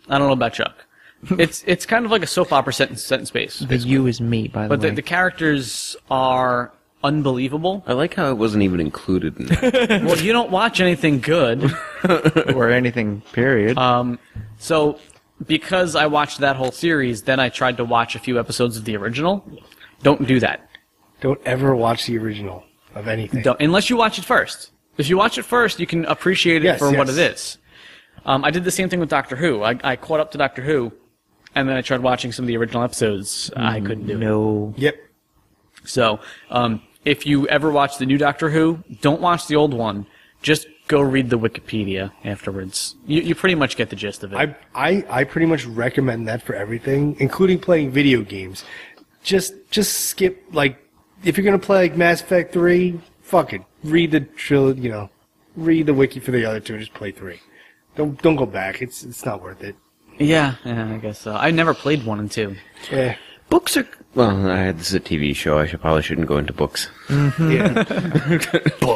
I don't know about Chuck. It's kind of like a soap opera set in space. The you is me, by the But way. the characters are unbelievable. I like how it wasn't even included in that. Well, you don't watch anything good. or anything, period. So, because I watched that whole series, then I tried to watch a few episodes of the original. Don't do that. Don't ever watch the original of anything. Don't, unless you watch it first. If you watch it first, you can appreciate it Yes, for what yes. it is. I did the same thing with Doctor Who. I caught up to Doctor Who, and then I tried watching some of the original episodes. I couldn't do it. no. Yep. So, if you ever watch the new Doctor Who, don't watch the old one. Just go read the Wikipedia afterwards. You pretty much get the gist of it. I pretty much recommend that for everything, including playing video games. Just skip, like, if you're gonna play like Mass Effect 3, fuck it. Read the trilogy, read the wiki for the other two and just play 3. Don't go back. It's not worth it. yeah, I guess so. I never played 1 and 2. Yeah. Books are... Well, this is a TV show. I probably shouldn't go into books. Yeah.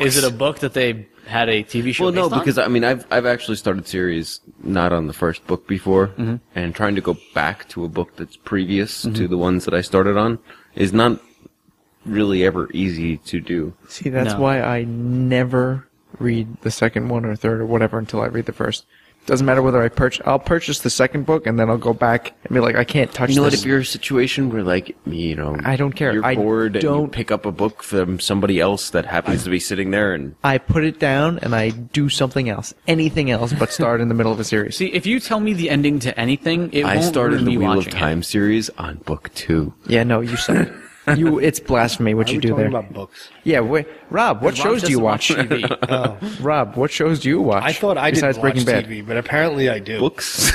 Is it a book that they had a TV show Well, no, based on? because I mean, I've actually started series not on the first book before, and trying to go back to a book that's previous to the ones that I started on is not really ever easy to do. See, that's No. why I never read the second one or third or whatever until I read the first. Doesn't matter whether I'll purchase the second book and then I'll go back and be like, I can't touch You know what? this. If you're a situation where, like, I don't care. You're I bored and you don't- pick up a book from somebody else that happens to be sitting there, and I put it down and I do something else, anything else, but start in the middle of a series. See, if you tell me the ending to anything, it I won't started ruin the me Wheel of watching Time series on book 2. Yeah, no, you suck. It's blasphemy what Why are you we do talking there. about books? Yeah, wait, Rob, what Rob shows do you doesn't watch? TV. Rob, what shows do you watch? I thought I besides didn't watch Breaking Bad? TV, but apparently I do. Books?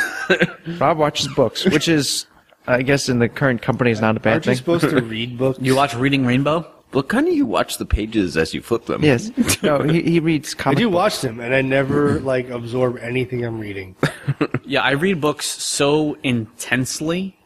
Rob watches books, which is, I guess, in the current company is not a bad Aren't you thing. supposed to read books? You watch Reading Rainbow? Well, kind of you watch the pages as you flip them. Yes. No, he reads I comic do books. watch them, and I never absorb anything I'm reading. Yeah, I read books so intensely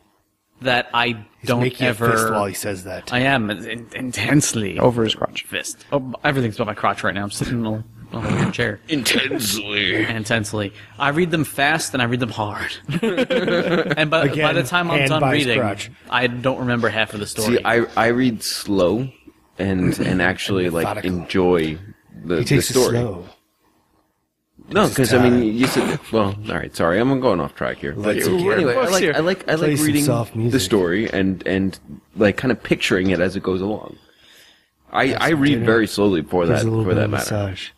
that I He's don't making ever. a fist while he says that. I am intensely over his crotch. fist. Oh, everything's about my crotch right now. I'm sitting on a weird chair. Intensely. Intensely. I read them fast and I read them hard. And by Again, the time I'm hand done by his reading, crotch. I don't remember half of the story. See, I read slow and actually like Methodical. enjoy the He takes it story. slow. No, Takes his because I mean, time. you said. Well, all right. Sorry, I'm going off track here. But Let's hear anyway, books here. I like Play some reading soft music. the story and like kind of picturing it as it goes along. I read dinner. very slowly for There's that a little for bit that of matter. massage.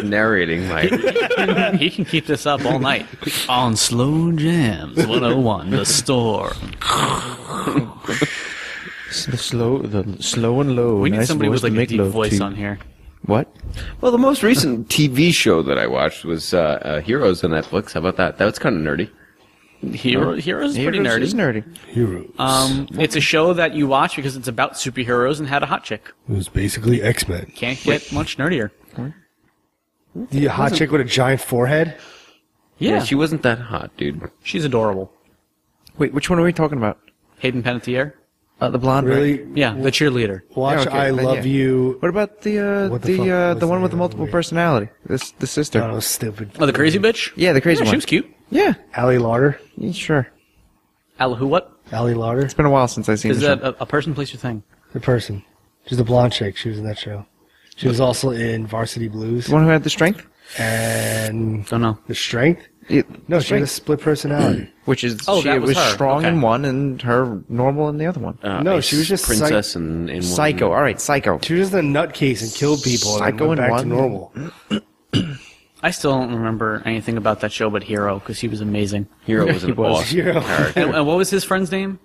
Narrating like He can keep this up all night on Slow Jams 101, the store. The slow and low. We need nice somebody voice with like to a make deep love voice to. on here. What? well, the most recent TV show that I watched was Heroes on Netflix. How about that? That was kind of nerdy. Heroes is pretty Heroes nerdy. is nerdy. Heroes. It's a show that you watch because it's about superheroes and had a hot chick. It was basically X-Men. Can't get much nerdier. The hot chick with a giant forehead? Yeah, She wasn't that hot, dude. she's adorable. Wait, which one are we talking about? Hayden Panettiere. The blonde, Really? right? Yeah, the cheerleader. Watch Yeah, okay, I then Love yeah. You. What about the What the fuck was the one the with the name? multiple Weird. personality? The sister. That was stupid. Oh, the crazy bitch? Yeah, the crazy Yeah, one. she was cute. Yeah, Allie Lauder. sure. Al, who, what? Allie Lauder. It's been a while since I've seen Is the that show. a person, place, or thing? The person. She's the blonde chick. She was in that show. She was also in Varsity Blues. The one who had the strength? And Don't know. The Strength? Yeah, No, she had a split personality. which is Oh, she that was was her. strong Okay. in one and her normal in the other one. No, she was just princess in one. Psycho. All right, Psycho. She was just a nutcase and killed people and Psycho then went in back to one. normal. I still don't remember anything about that show but Hero, because he was amazing. Hero was an He was. awesome Hero. character. And what was his friend's name?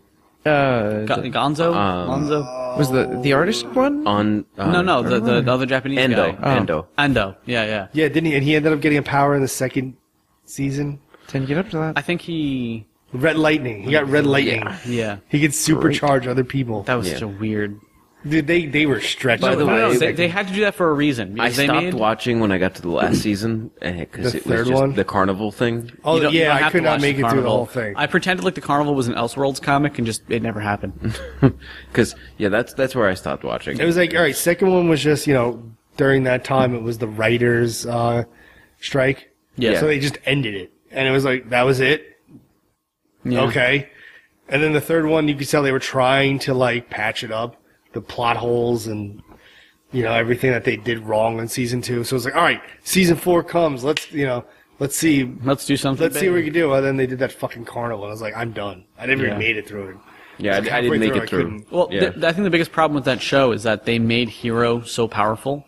Gonzo? Lonzo? Was the artist one? On No, the other Japanese Endo. guy. Endo. Endo, yeah. Yeah, didn't he? And he ended up getting a power in the second season. Didn't get up to that. I think he... Red Lightning. He got Red Lightning. Yeah. He could supercharge other people. That was Yeah. such a weird... Dude, they were stretching. By the No, way, they had to do that for a reason. I because they stopped made, watching when I got to the last season because The it was third just one? the carnival thing. Oh you don't- you yeah, don't I have could to not watch make it through the Carnival. whole thing. I pretended like the Carnival was an Elseworlds comic, and just it never happened. Because that's where I stopped watching. It was like, all right, second one was just, during that time, it was the writers' strike. Yeah. So they just ended it. And it was like, that was it? Yeah. Okay. And then the third one, you could tell they were trying to, like, patch it up. The plot holes and, everything that they did wrong in season 2. So it was like, all right, season 4 comes. Let's see. Let's do something. Let's see what we big. can do. And then they did that fucking carnival. And I was like, I'm done. I never even made it through it. Yeah, Like, I didn't halfway make through, it I through. couldn't- Well, Yeah. I think the biggest problem with that show is that they made Hero so powerful,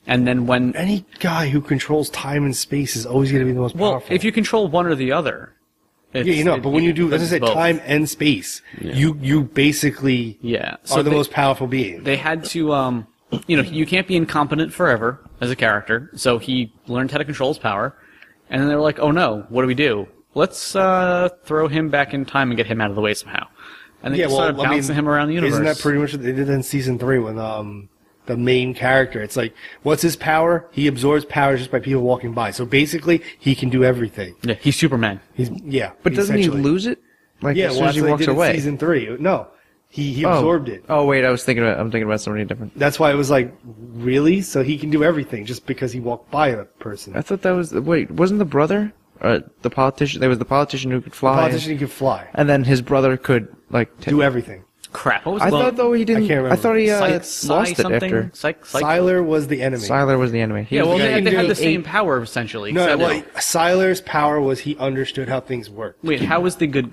and then when Any guy who controls time and space is always going to be the most powerful. if you control one or the other, but when you do, as I said, both. time and space, you basically Yeah, are the most powerful being. They had to, you can't be incompetent forever as a character. So he learned how to control his power, and then they were like, "Oh no, what do we do? Let's throw him back in time and get him out of the way somehow." And they just started bouncing him around the universe. Isn't that pretty much what they did in season 3 when the main character? It's like, what's his power? He absorbs power just by people walking by. So basically, he can do everything. Yeah, he's Superman. But doesn't he essentially. lose it? Like Yeah, as well, soon as that's he what they walks did in away. season 3. No, he absorbed it. Oh wait, I'm thinking about somebody different. That's why it was like, really? So he can do everything just because he walked by a person. I thought that was wasn't the brother the politician? There was the politician who could fly. Politician, he could fly, and then his brother could do everything. Crap. What was I the thought though he didn't. I can't remember. I thought he lost it something? after. Sylar was the enemy. Sylar was the enemy. He Yeah, was well, the guy they who had the ate- same power essentially. No, except- well, Sylar's power was he understood how things worked. Wait, how was the good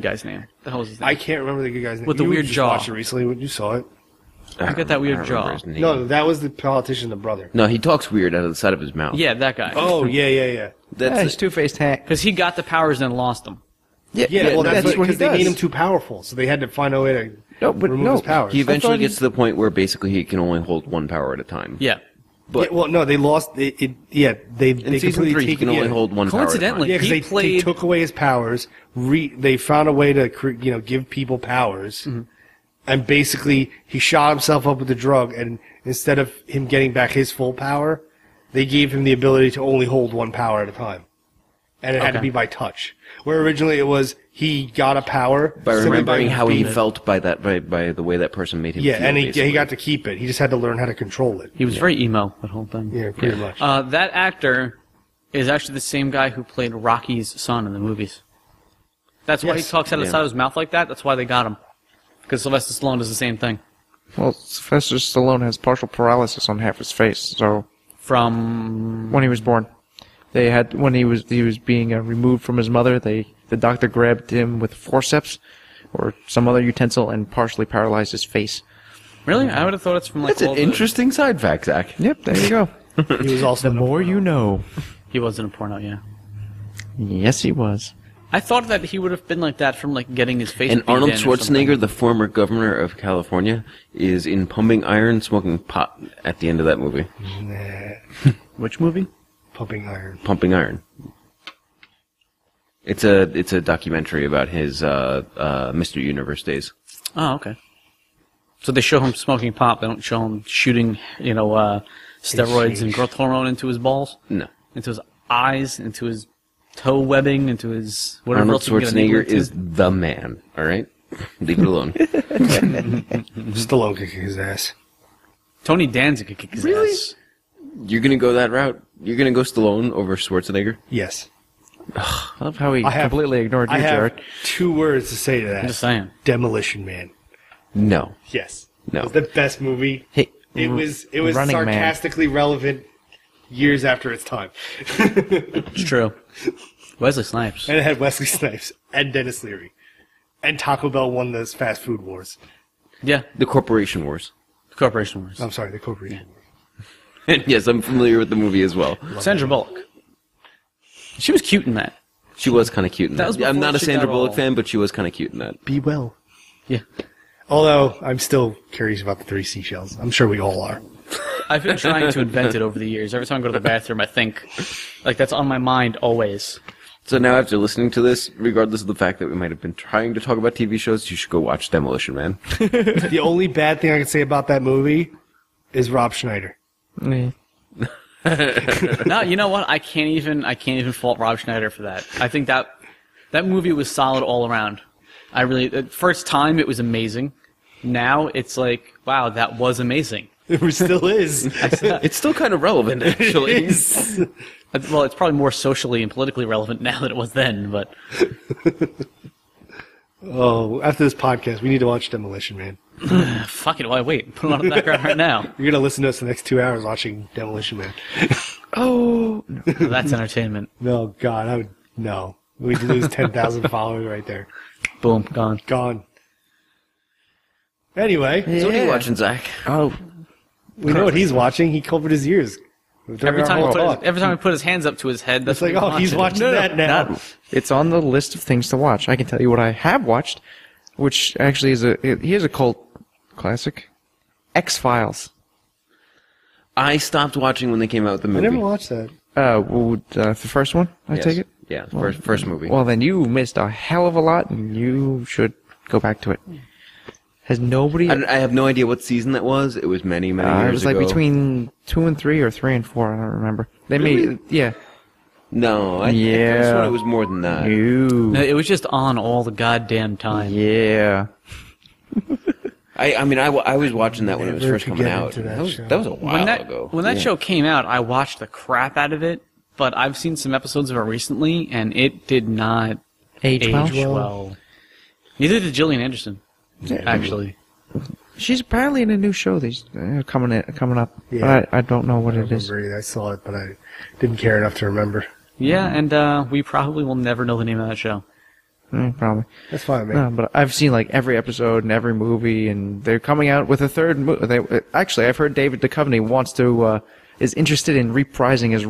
guy's name? The hell was his name? I can't remember the good guy's name. With the You weird just jaw. watched it recently when you saw it. I got that weird I don't remember jaw. his name. No, that was the politician, the brother. No, he talks weird out of the side of his mouth. Yeah, that guy. Oh, yeah. Yeah, That's his two-faced hat. Because he got the powers and lost them. Yeah, well, that's what he because they does. made him too powerful, so they had to find a way to remove no, his powers. he eventually I thought gets to the point where basically he can only hold one power at a time. Yeah. But Yeah, well, no, they lost it. Yeah, they in season completely 3, he taken can only it. hold one power Coincidentally, Yeah, because He they played- took away his powers. They found a way to give people powers, and basically he shot himself up with the drug. And instead of him getting back his full power, they gave him the ability to only hold one power at a time, and it had to Okay. be by touch. Where originally it was he got a power By simply remembering how he being it. felt by the way that person made him Yeah, feel. and he basically. got to keep it. He just had to learn how to control it. He was very emo, that whole thing. Yeah, pretty much. That actor is actually the same guy who played Rocky's son in the movies. That's why he Yes. talks out of the Yeah. side of his mouth like that. That's why they got him. Because Sylvester Stallone does the same thing. Well, Sylvester Stallone has partial paralysis on half his face. So From when he was born, they had when he was being removed from his mother. The doctor grabbed him with forceps or some other utensil and partially paralyzed his face. really, I would have thought it's from like That's an all the- interesting side fact, Zach. Yep, there you go. He was also The more you know. He was in a porno, yeah. Yes, he was. I thought that he would have been like that from like getting his face. And beat Arnold in or something. Schwarzenegger, the former governor of California, is in Pumping Iron smoking pot at the end of that movie. Which movie? pumping iron. Pumping Iron. It's a documentary about his Mr. Universe days. Oh, okay. So they show him smoking pot. They don't show him shooting, steroids and growth hormone into his balls, No. into his eyes, into his toe webbing, into his whatever Arnold else you can get a needle Schwarzenegger into. is the man, alright? Leave it alone. Stallone kicking his ass. Tony Danzig could kick his ass. You're gonna go that route? You're gonna go Stallone over Schwarzenegger? Yes. I love how he I have- completely ignored you, I have Jared. 2 words to say to that. I'm just saying. Demolition Man. No. Yes. No. It was the best movie. Hey, It was Running Man. sarcastically relevant years after its time. It's true. Wesley Snipes. And it had Wesley Snipes and Dennis Leary. And Taco Bell won those fast food wars. Yeah, The Corporation Wars. Corporation Wars. I'm sorry, the corporation. And yes, I'm familiar with the movie as well. Sandra Bullock. She was cute in that. She was kind of cute in That that. was I'm before not a she Sandra got Bullock all- fan, but she was kind of cute in that. Be well. Yeah. Although, I'm still curious about the 3 seashells. I'm sure we all are. I've been trying to invent it over the years. Every time I go to the bathroom, I think, like, that's on my mind always. So now after listening to this, regardless of the fact that we might have been trying to talk about TV shows, you should go watch Demolition Man. The only bad thing I can say about that movie is Rob Schneider. Yeah. No, you know what? I can't even fault Rob Schneider for that. I think that movie was solid all around. First time it was amazing. Now it's like, wow, that was amazing. It still is. It's still kind of relevant, actually. It is. Well, it's probably more socially and politically relevant now than it was then, but Oh, after this podcast, we need to watch Demolition Man. fuck it, why wait? Put it on the background right now. You're going to listen to us the next 2 hours watching Demolition Man. Oh, That's entertainment. No, God, no. We'd lose 10,000 followers right there. Boom, gone. Gone. Anyway, So what are you watching, Zach? oh, we know what he's watching. He covered his ears. Every time he put his hands up to his head, that's It's like, what oh, he's watching that now. not. It's on the list of things to watch. I can tell you what I have watched, which actually here's a cult classic, X-Files. I stopped watching when they came out with the I movie. never watched that. The first one, I Yes. take it? Yeah, first movie. Well, then you missed a hell of a lot, and you should go back to it. Has nobody... I have no idea what season that was. It was many it years was like ago. between 2 and 3 or 3 and 4. I don't remember. They Really? yeah. No, I Yeah. thought it was more than that. No, it was just on all the goddamn time. Yeah. I mean, I was watching that when it was Never first could coming get out. into that show. That was a while ago. When that show came out, I watched the crap out of it, but I've seen some episodes of it recently, and it did not Age well? well. Neither did Gillian Anderson, actually. She's apparently in a new show. These coming up. Yeah. But I don't know what I it is. remember it. I saw it, but I didn't care enough to remember. Yeah, and we probably will never know the name of that show. Probably. That's fine, man. No, but I've seen like every episode and every movie, and they're coming out with a third movie. Actually, I've heard David Duchovny is interested in reprising his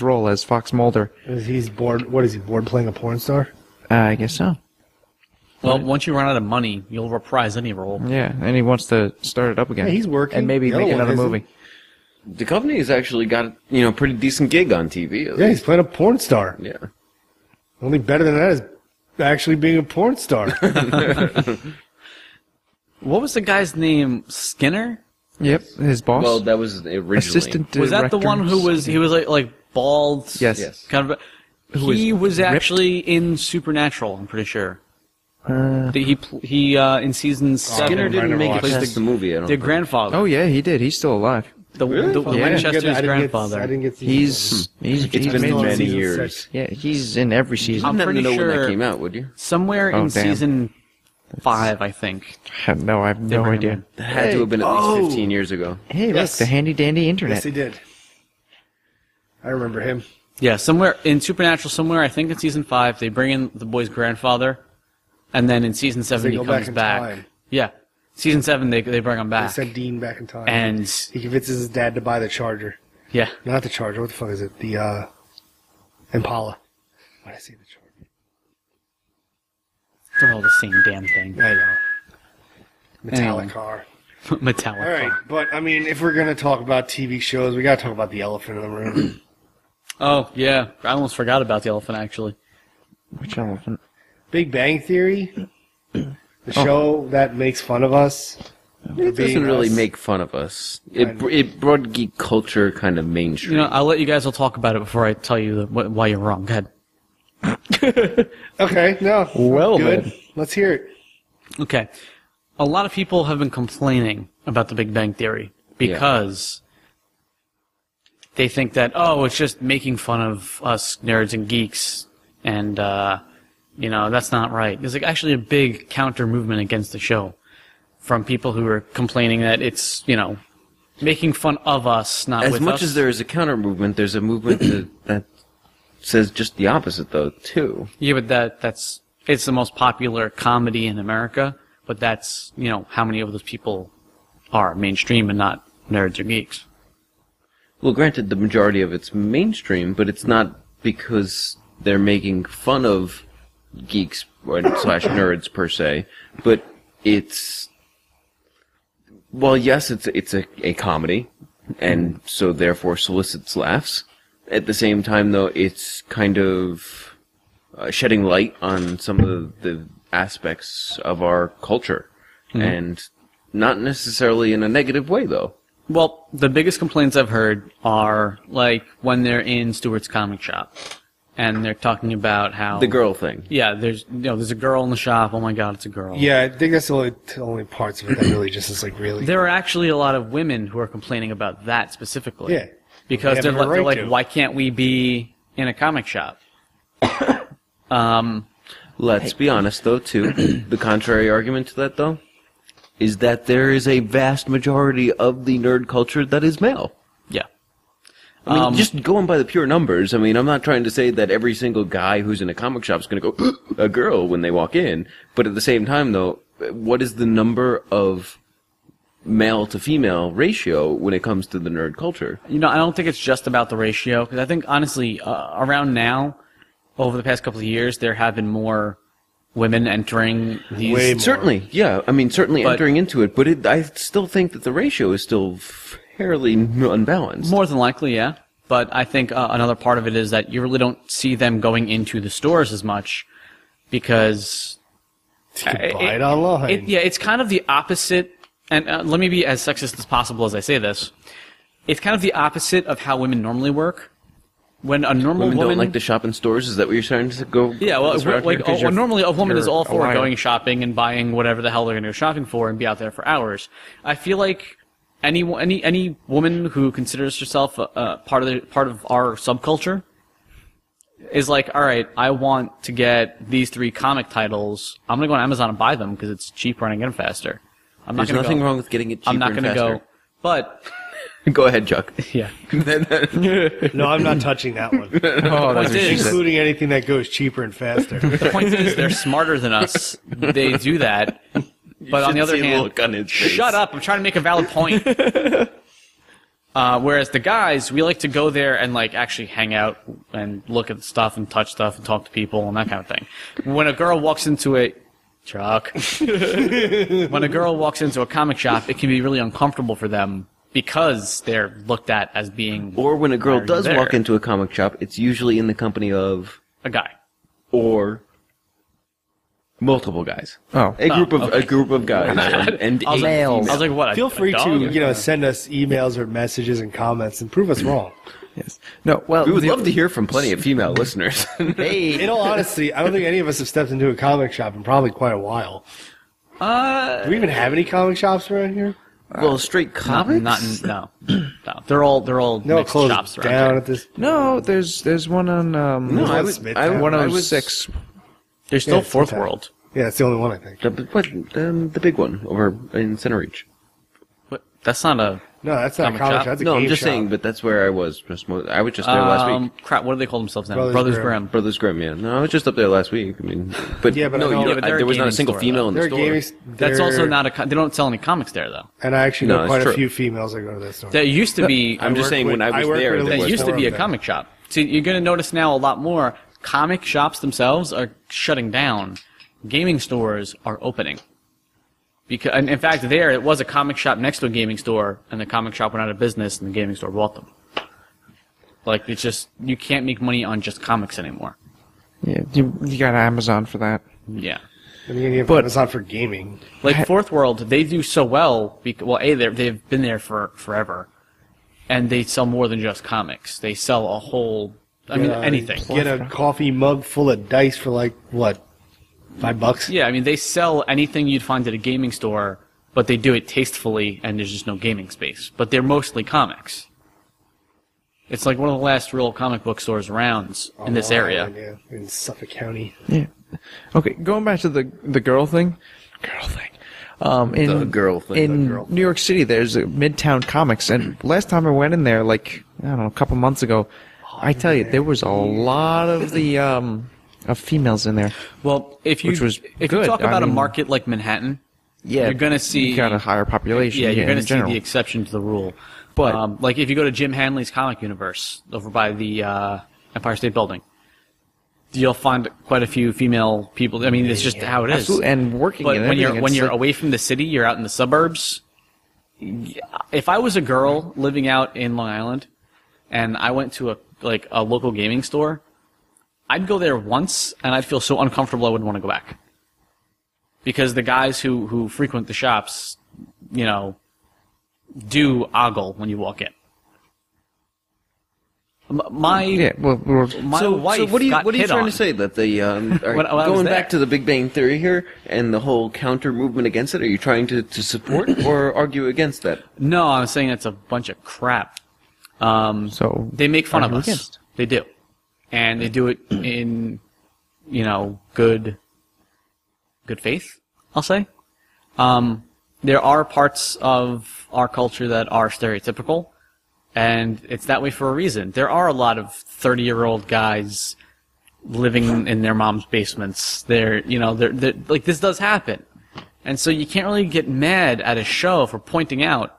role as Fox Mulder. He's bored. What is he, bored playing a porn star? I guess so. Well, once you run out of money, you'll reprise any role. Yeah, and he wants to start it up again. Yeah, he's working. and maybe The other make one another isn't. movie. Duchovny's actually got a pretty decent gig on TV. Yeah, he's playing a porn star. Yeah. Only better than that is actually being a porn star. What was the guy's name? Skinner? Yep, his boss. Well, that was originally. assistant Was that the one who was? He was like bald. Yes. Yes. Kind of. He was actually in Supernatural. I'm pretty sure. He in season 7 Skinner didn't make it watched past the movie. I don't the think. grandfather. Oh yeah, he did. He's still alive. the Really? the Yeah. Winchester's I grandfather. didn't get He's It's been made- many season years. 6. yeah, he's in every season. I'm You pretty didn't know when sure- that came out, would you? Somewhere Oh, in damn. season 5, I think. No, I have no bring him idea. in. That had to have been at least 15 years ago. Hey, Yes. look, the handy dandy internet. Yes, he did. I remember him. Yeah, somewhere in Supernatural, somewhere I think in season 5, they bring in the boy's grandfather, and then in season 7 They he go comes back in back. time. Yeah, season 7 they bring him They back, sent Dean back in time. and he convinces his dad to buy the Charger. yeah, Not the Charger. What the fuck is it? The Impala. Why did I say the Charger? they're all the same damn thing. I know. Metallic Anyway. car. Metallic. All right, but I mean, if we're gonna talk about TV shows, we gotta talk about the elephant in the room. Oh yeah, I almost forgot about the elephant actually. Which elephant? Big Bang Theory, the show that makes fun of us. It doesn't really make fun of us. It brought geek culture kind of mainstream. You know, I'll let you guys all talk about it before I tell you why you're wrong. Go ahead. Okay, no. Well, good. then. Let's hear it. Okay. A lot of people have been complaining about the Big Bang Theory because they think that, oh, it's just making fun of us nerds and geeks, and, that's not right. There's actually a big counter movement against the show from people who are complaining that it's, making fun of us, not as with much us. as there is a counter movement, there's a movement that says just the opposite, though, too. Yeah, but it's the most popular comedy in America, but that's, how many of those people are mainstream and not nerds or geeks. Well, granted, the majority of it's mainstream, but it's not because they're making fun of geeks or slash nerds per se, but it's, well, yes, it's a comedy, and so therefore solicits laughs. At the same time, though, it's kind of shedding light on some of the aspects of our culture, and not necessarily in a negative way, though. Well, the biggest complaints I've heard are like when they're in Stewart's comic shop, and they're talking about how The girl thing. Yeah, there's a girl in the shop. Oh my God, it's a girl. Yeah, I think that's the only parts of it that really just is like really. There are actually a lot of women who are complaining about that specifically. Yeah. Because They they're, have every they're right like, to. why can't we be in a comic shop? Let's be honest, though, too. The contrary argument to that, though, is that there is a vast majority of the nerd culture that is male. Yeah. I mean, just going by the pure numbers, I mean, I'm not trying to say that every single guy who's in a comic shop is going to go, a girl, when they walk in. But at the same time, though, what is the number of male to female ratio when it comes to the nerd culture? You know, I don't think it's just about the ratio, because I think, honestly, around now, over the past couple of years, there have been more women entering these. Way more. Certainly, yeah. I mean, certainly But- entering into it, but I still think that the ratio is still fairly unbalanced. More than likely, yeah. But I think another part of it is that you really don't see them going into the stores as much because You can buy it online. it's kind of the opposite. And let me be as sexist as possible as I say this. It's kind of the opposite of how women normally work. When a normal Women woman don't like to shop in stores. Is that what you're starting to go? Yeah, well, this route like here? normally a woman is you're all a for liar. going shopping and buying whatever the hell they're going to go shopping for and be out there for hours. I feel like any woman who considers herself part of our subculture is like, all right, I want to get these 3 comic titles. I'm going to go on Amazon and buy them because it's cheaper and I get them faster. I'm not There's going to nothing go. wrong with getting it cheaper I'm not and going to faster. go. But Go ahead, Chuck. yeah, No, I'm not touching that one. Oh, that's Point is- Including anything that goes cheaper and faster. the point is they're smarter than us. They do that. But on the other see the hand, look on his face. shut up! I'm trying to make a valid point. Whereas the guys, we like to go there and like actually hang out and look at stuff and touch stuff and talk to people and that kind of thing. When a girl walks into a Chuck, when a girl walks into a comic shop, it can be really uncomfortable for them because they're looked at as being Or when a girl Why are you does there? walk into a comic shop, it's usually in the company of a guy. or multiple guys. Oh. A group of guys and I was, like, females. I was like, what? Feel a free dog? to send us emails or messages and comments and prove us wrong. Yes. No. Well, We would love to hear from plenty of female listeners. Hey. In all honesty, I don't think any of us have stepped into a comic shop in probably quite a while. Do we even have any comic shops around here? Well, straight comics. No. They're all No, it mixed closed shops around down here. at this. No, there's one on No, I was. Smith I, Town. 106. There's still Yeah, it's Fourth okay. World. Yeah, it's the only one I think. the big one over in Center Reach. But that's not a No, that's not Comic a comic shop? shop. That's a No, game I'm just shop. saying, but that's where I was. I was just there last week. crap. What do they call themselves now? Brothers Brothers Grimm. Grimm. Brothers Grimm, yeah. No, I was just up there last week. I mean, but Yeah, but I no, know- you Yeah, don't- but they're a there was not a gaming single store, female though. in the They're store. gaming. That's they're- also not a. They don't sell any comics there though. And I actually No, know it's quite true. a few females that go to that store. There used to be. I'm just work saying with- when I I was work there, with there There was used to more be a of them. comic shop. See, you're going to notice now a lot more comic shops themselves are shutting down. Gaming stores are opening. Because, and in fact, there it was a comic shop next to a gaming store, and the comic shop went out of business, and the gaming store bought them. Like it's just you can't make money on just comics anymore. Yeah, you got Amazon for that. Yeah. I mean, you have But- Amazon for gaming. Like Fourth World, they do so well. They've been there for forever, and they sell more than just comics. They sell a whole. I mean, anything. Get a coffee mug full of dice for like what, $5? Yeah, I mean, they sell anything you'd find at a gaming store, but they do it tastefully, and there's just no gaming space. But they're mostly comics. It's like one of the last real comic book stores around in this area. Yeah, in Suffolk County. Yeah. Okay, going back to the girl thing. In The girl thing, in the girl New York City, there's a Midtown Comics, and last time I went in there, like I don't know, a couple months ago, I tell you, there was a lot of the of females in there. Well, if you Which was if good. you talk I about a mean- market like Manhattan, Yeah, you're gonna see you got a higher population. Yeah, you're in going to see general. the exception to the rule. But- like if you go to Jim Hanley's Comic Universe over by the Empire State Building, you'll find quite a few female people. I mean, it's just how it is. Absolutely, and working But and when everything, you're it's like- away from the city, you're out in the suburbs. If I was a girl living out in Long Island, and I went to a local gaming store, I'd go there once, and I'd feel so uncomfortable I wouldn't want to go back. Because the guys who frequent the shops, you know, do ogle when you walk in. My wife what are you got hit trying on. to say, that they are When I was going there. back to the Big Bang Theory here and the whole counter movement against it? Are you trying to support or argue against that? No, I'm saying it's a bunch of crap. So They make fun of argue us. against. They do. And they do it in, you know, good faith, I'll say. There are parts of our culture that are stereotypical, and it's that way for a reason. There are a lot of 30-year-old guys living in their mom's basements. They're like, this does happen. And so you can't really get mad at a show for pointing out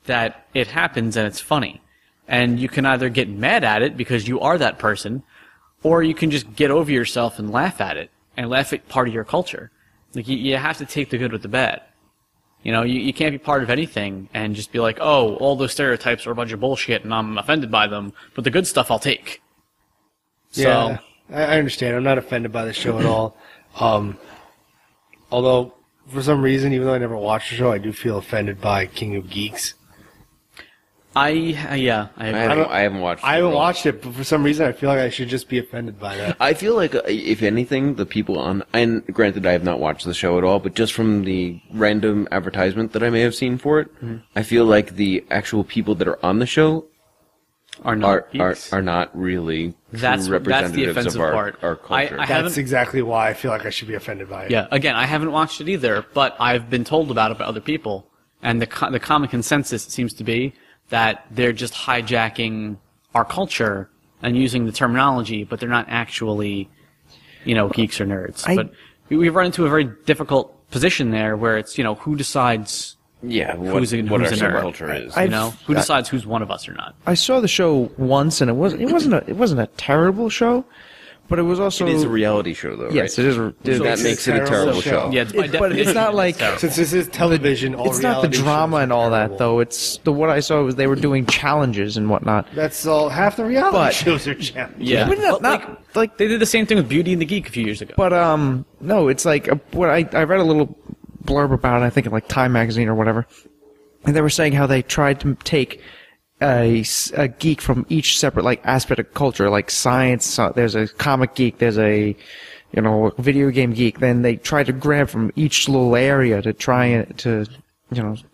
that it happens and it's funny. And you can either get mad at it because you are that person, or you can just get over yourself and laugh at it, and laugh at part of your culture. Like, you have to take the good with the bad. You know, you can't be part of anything and just be like, oh, all those stereotypes are a bunch of bullshit and I'm offended by them, but the good stuff I'll take. Yeah, I understand. I'm not offended by the show at all. Although, for some reason, even though I never watched the show, I do feel offended by King of Geeks. I agree. I haven't watched it. I haven't at all. watched it, but for some reason, I feel like I should just be offended by that. I feel like, if anything, the people on, and granted I have not watched the show at all, but just from the random advertisement that I may have seen for it, I feel like the actual people that are on the show are not geeks. are not really That's true the representatives offensive of our, part. our culture. I haven't- That's exactly why I feel like I should be offended by it. Yeah, again, I haven't watched it either, but I've been told about it by other people, and the common consensus seems to be that they're just hijacking our culture and using the terminology, but they're not actually, you know, geeks or nerds. But we've run into a very difficult position there, where it's, you know, who decides yeah, who's a our nerd. subculture is. You know, who decides who's one of us or not. I saw the show once, and it wasn't a terrible show, but it was also It is a reality show, though, yes, right? it is. So that it's makes a it a terrible terrible show. show. Yeah, by But it's definition, not like terrible. Since this is television, all It's not the reality drama shows and are all that, terrible. though. It's what I saw was they were doing challenges and whatnot. That's all. Half the reality But- shows are challenges. Yeah, But Well, not like they did the same thing with Beauty and the Geek a few years ago. But no, it's like what I read a little blurb about it, I think in like Time magazine or whatever, and they were saying how they tried to take a geek from each separate like aspect of culture, like science. There's a comic geek. There's a video game geek. Then they try to grab from each little area to try to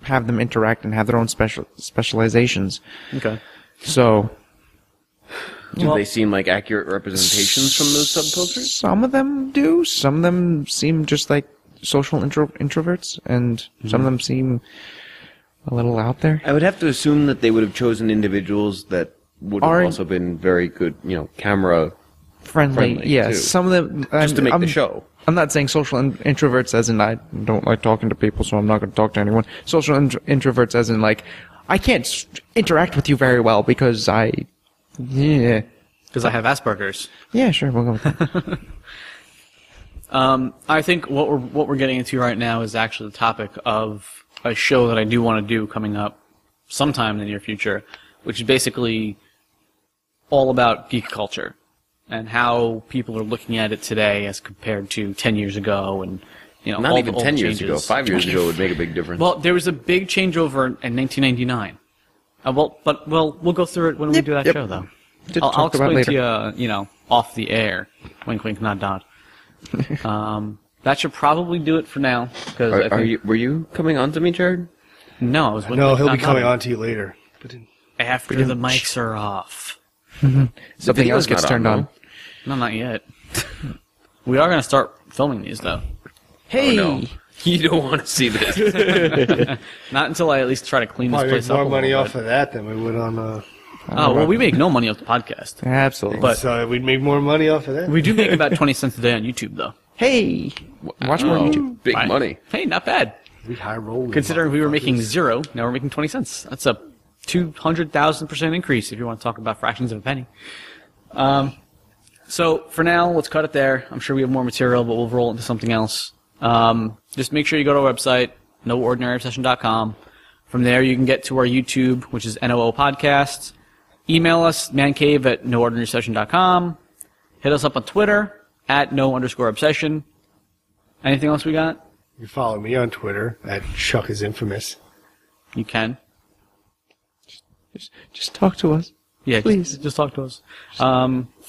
have them interact and have their own specializations. Okay. So Do they seem like accurate representations from those subcultures? some of them do. Some of them seem just like social introverts, and some of them seem a little out there. I would have to assume that they would have chosen individuals that would have Aren't- also been very good, camera Friendly, too. Some of them just to make the show. I'm not saying social introverts as in I don't like talking to people, so I'm not going to talk to anyone. Social introverts as in like I can't interact with you very well because Because I have Asperger's. yeah, sure, we'll go with that. I think what we're getting into right now is actually the topic of a show that I do want to do coming up sometime in the near future, which is basically all about geek culture and how people are looking at it today as compared to 10 years ago, and Not all even the 10 years ago. changes. 5 years ago would make a big difference. Well, there was a big changeover in 1999. We'll go through it when we do that show, though. To I'll talk about explain later. to you, off the air. Wink, wink, nod, nod. That should probably do it for now. Because were you coming on to me, Jared? No, I was. Wink, No, wink, he'll nod, be coming nod. on to you later. But After the mics are off. Something video's else gets not turned on, on. No, not yet. We are going to start filming these, though. Hey, Oh, no. You don't want to see this. Not until I at least try to clean this probably place make up more a money little off bit. of that than we would on. Oh, well, we make no money off the podcast. absolutely. But- So we'd make more money off of that. We do make about 20 cents a day on YouTube, though. hey, watch more Oh, YouTube. big Right? money. Hey, not bad. We high roll. Considering we were making 0, now we're making 20 cents. That's a 200,000% increase if you want to talk about fractions of a penny. So for now, let's cut it there. I'm sure we have more material, but we'll roll into something else. Just make sure you go to our website, noordinaryobsession.com. From there, you can get to our YouTube, which is NOO Podcast. Email us, mancave@noordinarysession.com. Hit us up on Twitter at @no_obsession. Anything else we got? You follow me on Twitter at Chuck is Infamous. You can. Just talk to us. Yeah, Please. just talk to us.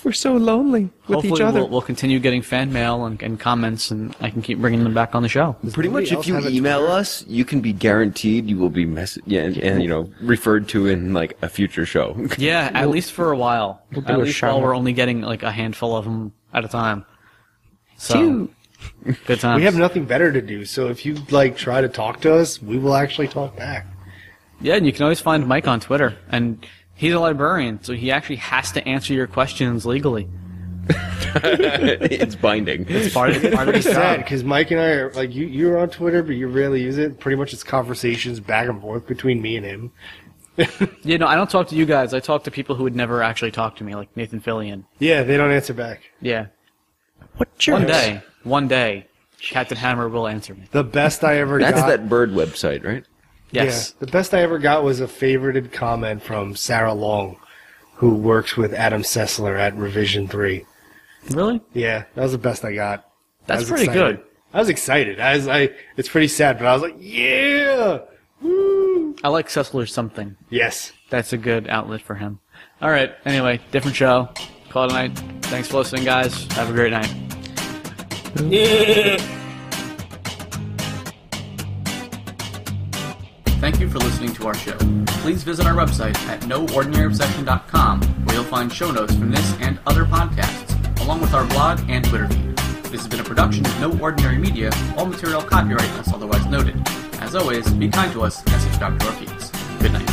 We're so lonely with Hopefully each other. we'll continue getting fan mail and comments, and I can keep bringing them back on the show. Pretty much, nobody if you else have a email Twitter? us, you can be guaranteed you will be and referred to in like a future show. Yeah, at least for a while. do At a least shout while we're out. only getting like a handful of them at a time. So, Cute. good times. We have nothing better to do, so if you try to talk to us, we will actually talk back. Yeah, and you can always find Mike on Twitter, and he's a librarian, so he actually has to answer your questions legally. It's binding. It's part of Pretty his sad job. because Mike and I are you're on Twitter, but you rarely use it. Pretty much, it's conversations back and forth between me and him. You know, I don't talk to you guys. I talk to people who would never actually talk to me, like Nathan Fillion. Yeah, they don't answer back. Yeah. What jerks? One day, Captain Hammer will answer me. The best I ever That's got. that bird website, right? Yes. Yeah, the best I ever got was a favorited comment from Sarah Long, who works with Adam Sessler at Revision 3. Really? Yeah, that was the best I got. That's I was pretty excited. good. I was excited. It's pretty sad, but I was like, yeah! Woo! I like Sessler's something. Yes. That's a good outlet for him. All right. Anyway, different show. Call it a night. Thanks for listening, guys. Have a great night. Yeah! Thank you for listening to our show. Please visit our website at noordinaryobsession.com, where you'll find show notes from this and other podcasts, along with our blog and Twitter feed. This has been a production of No Ordinary Media, all material copyright unless otherwise noted. As always, be kind to us and subscribe to our feeds. Good night.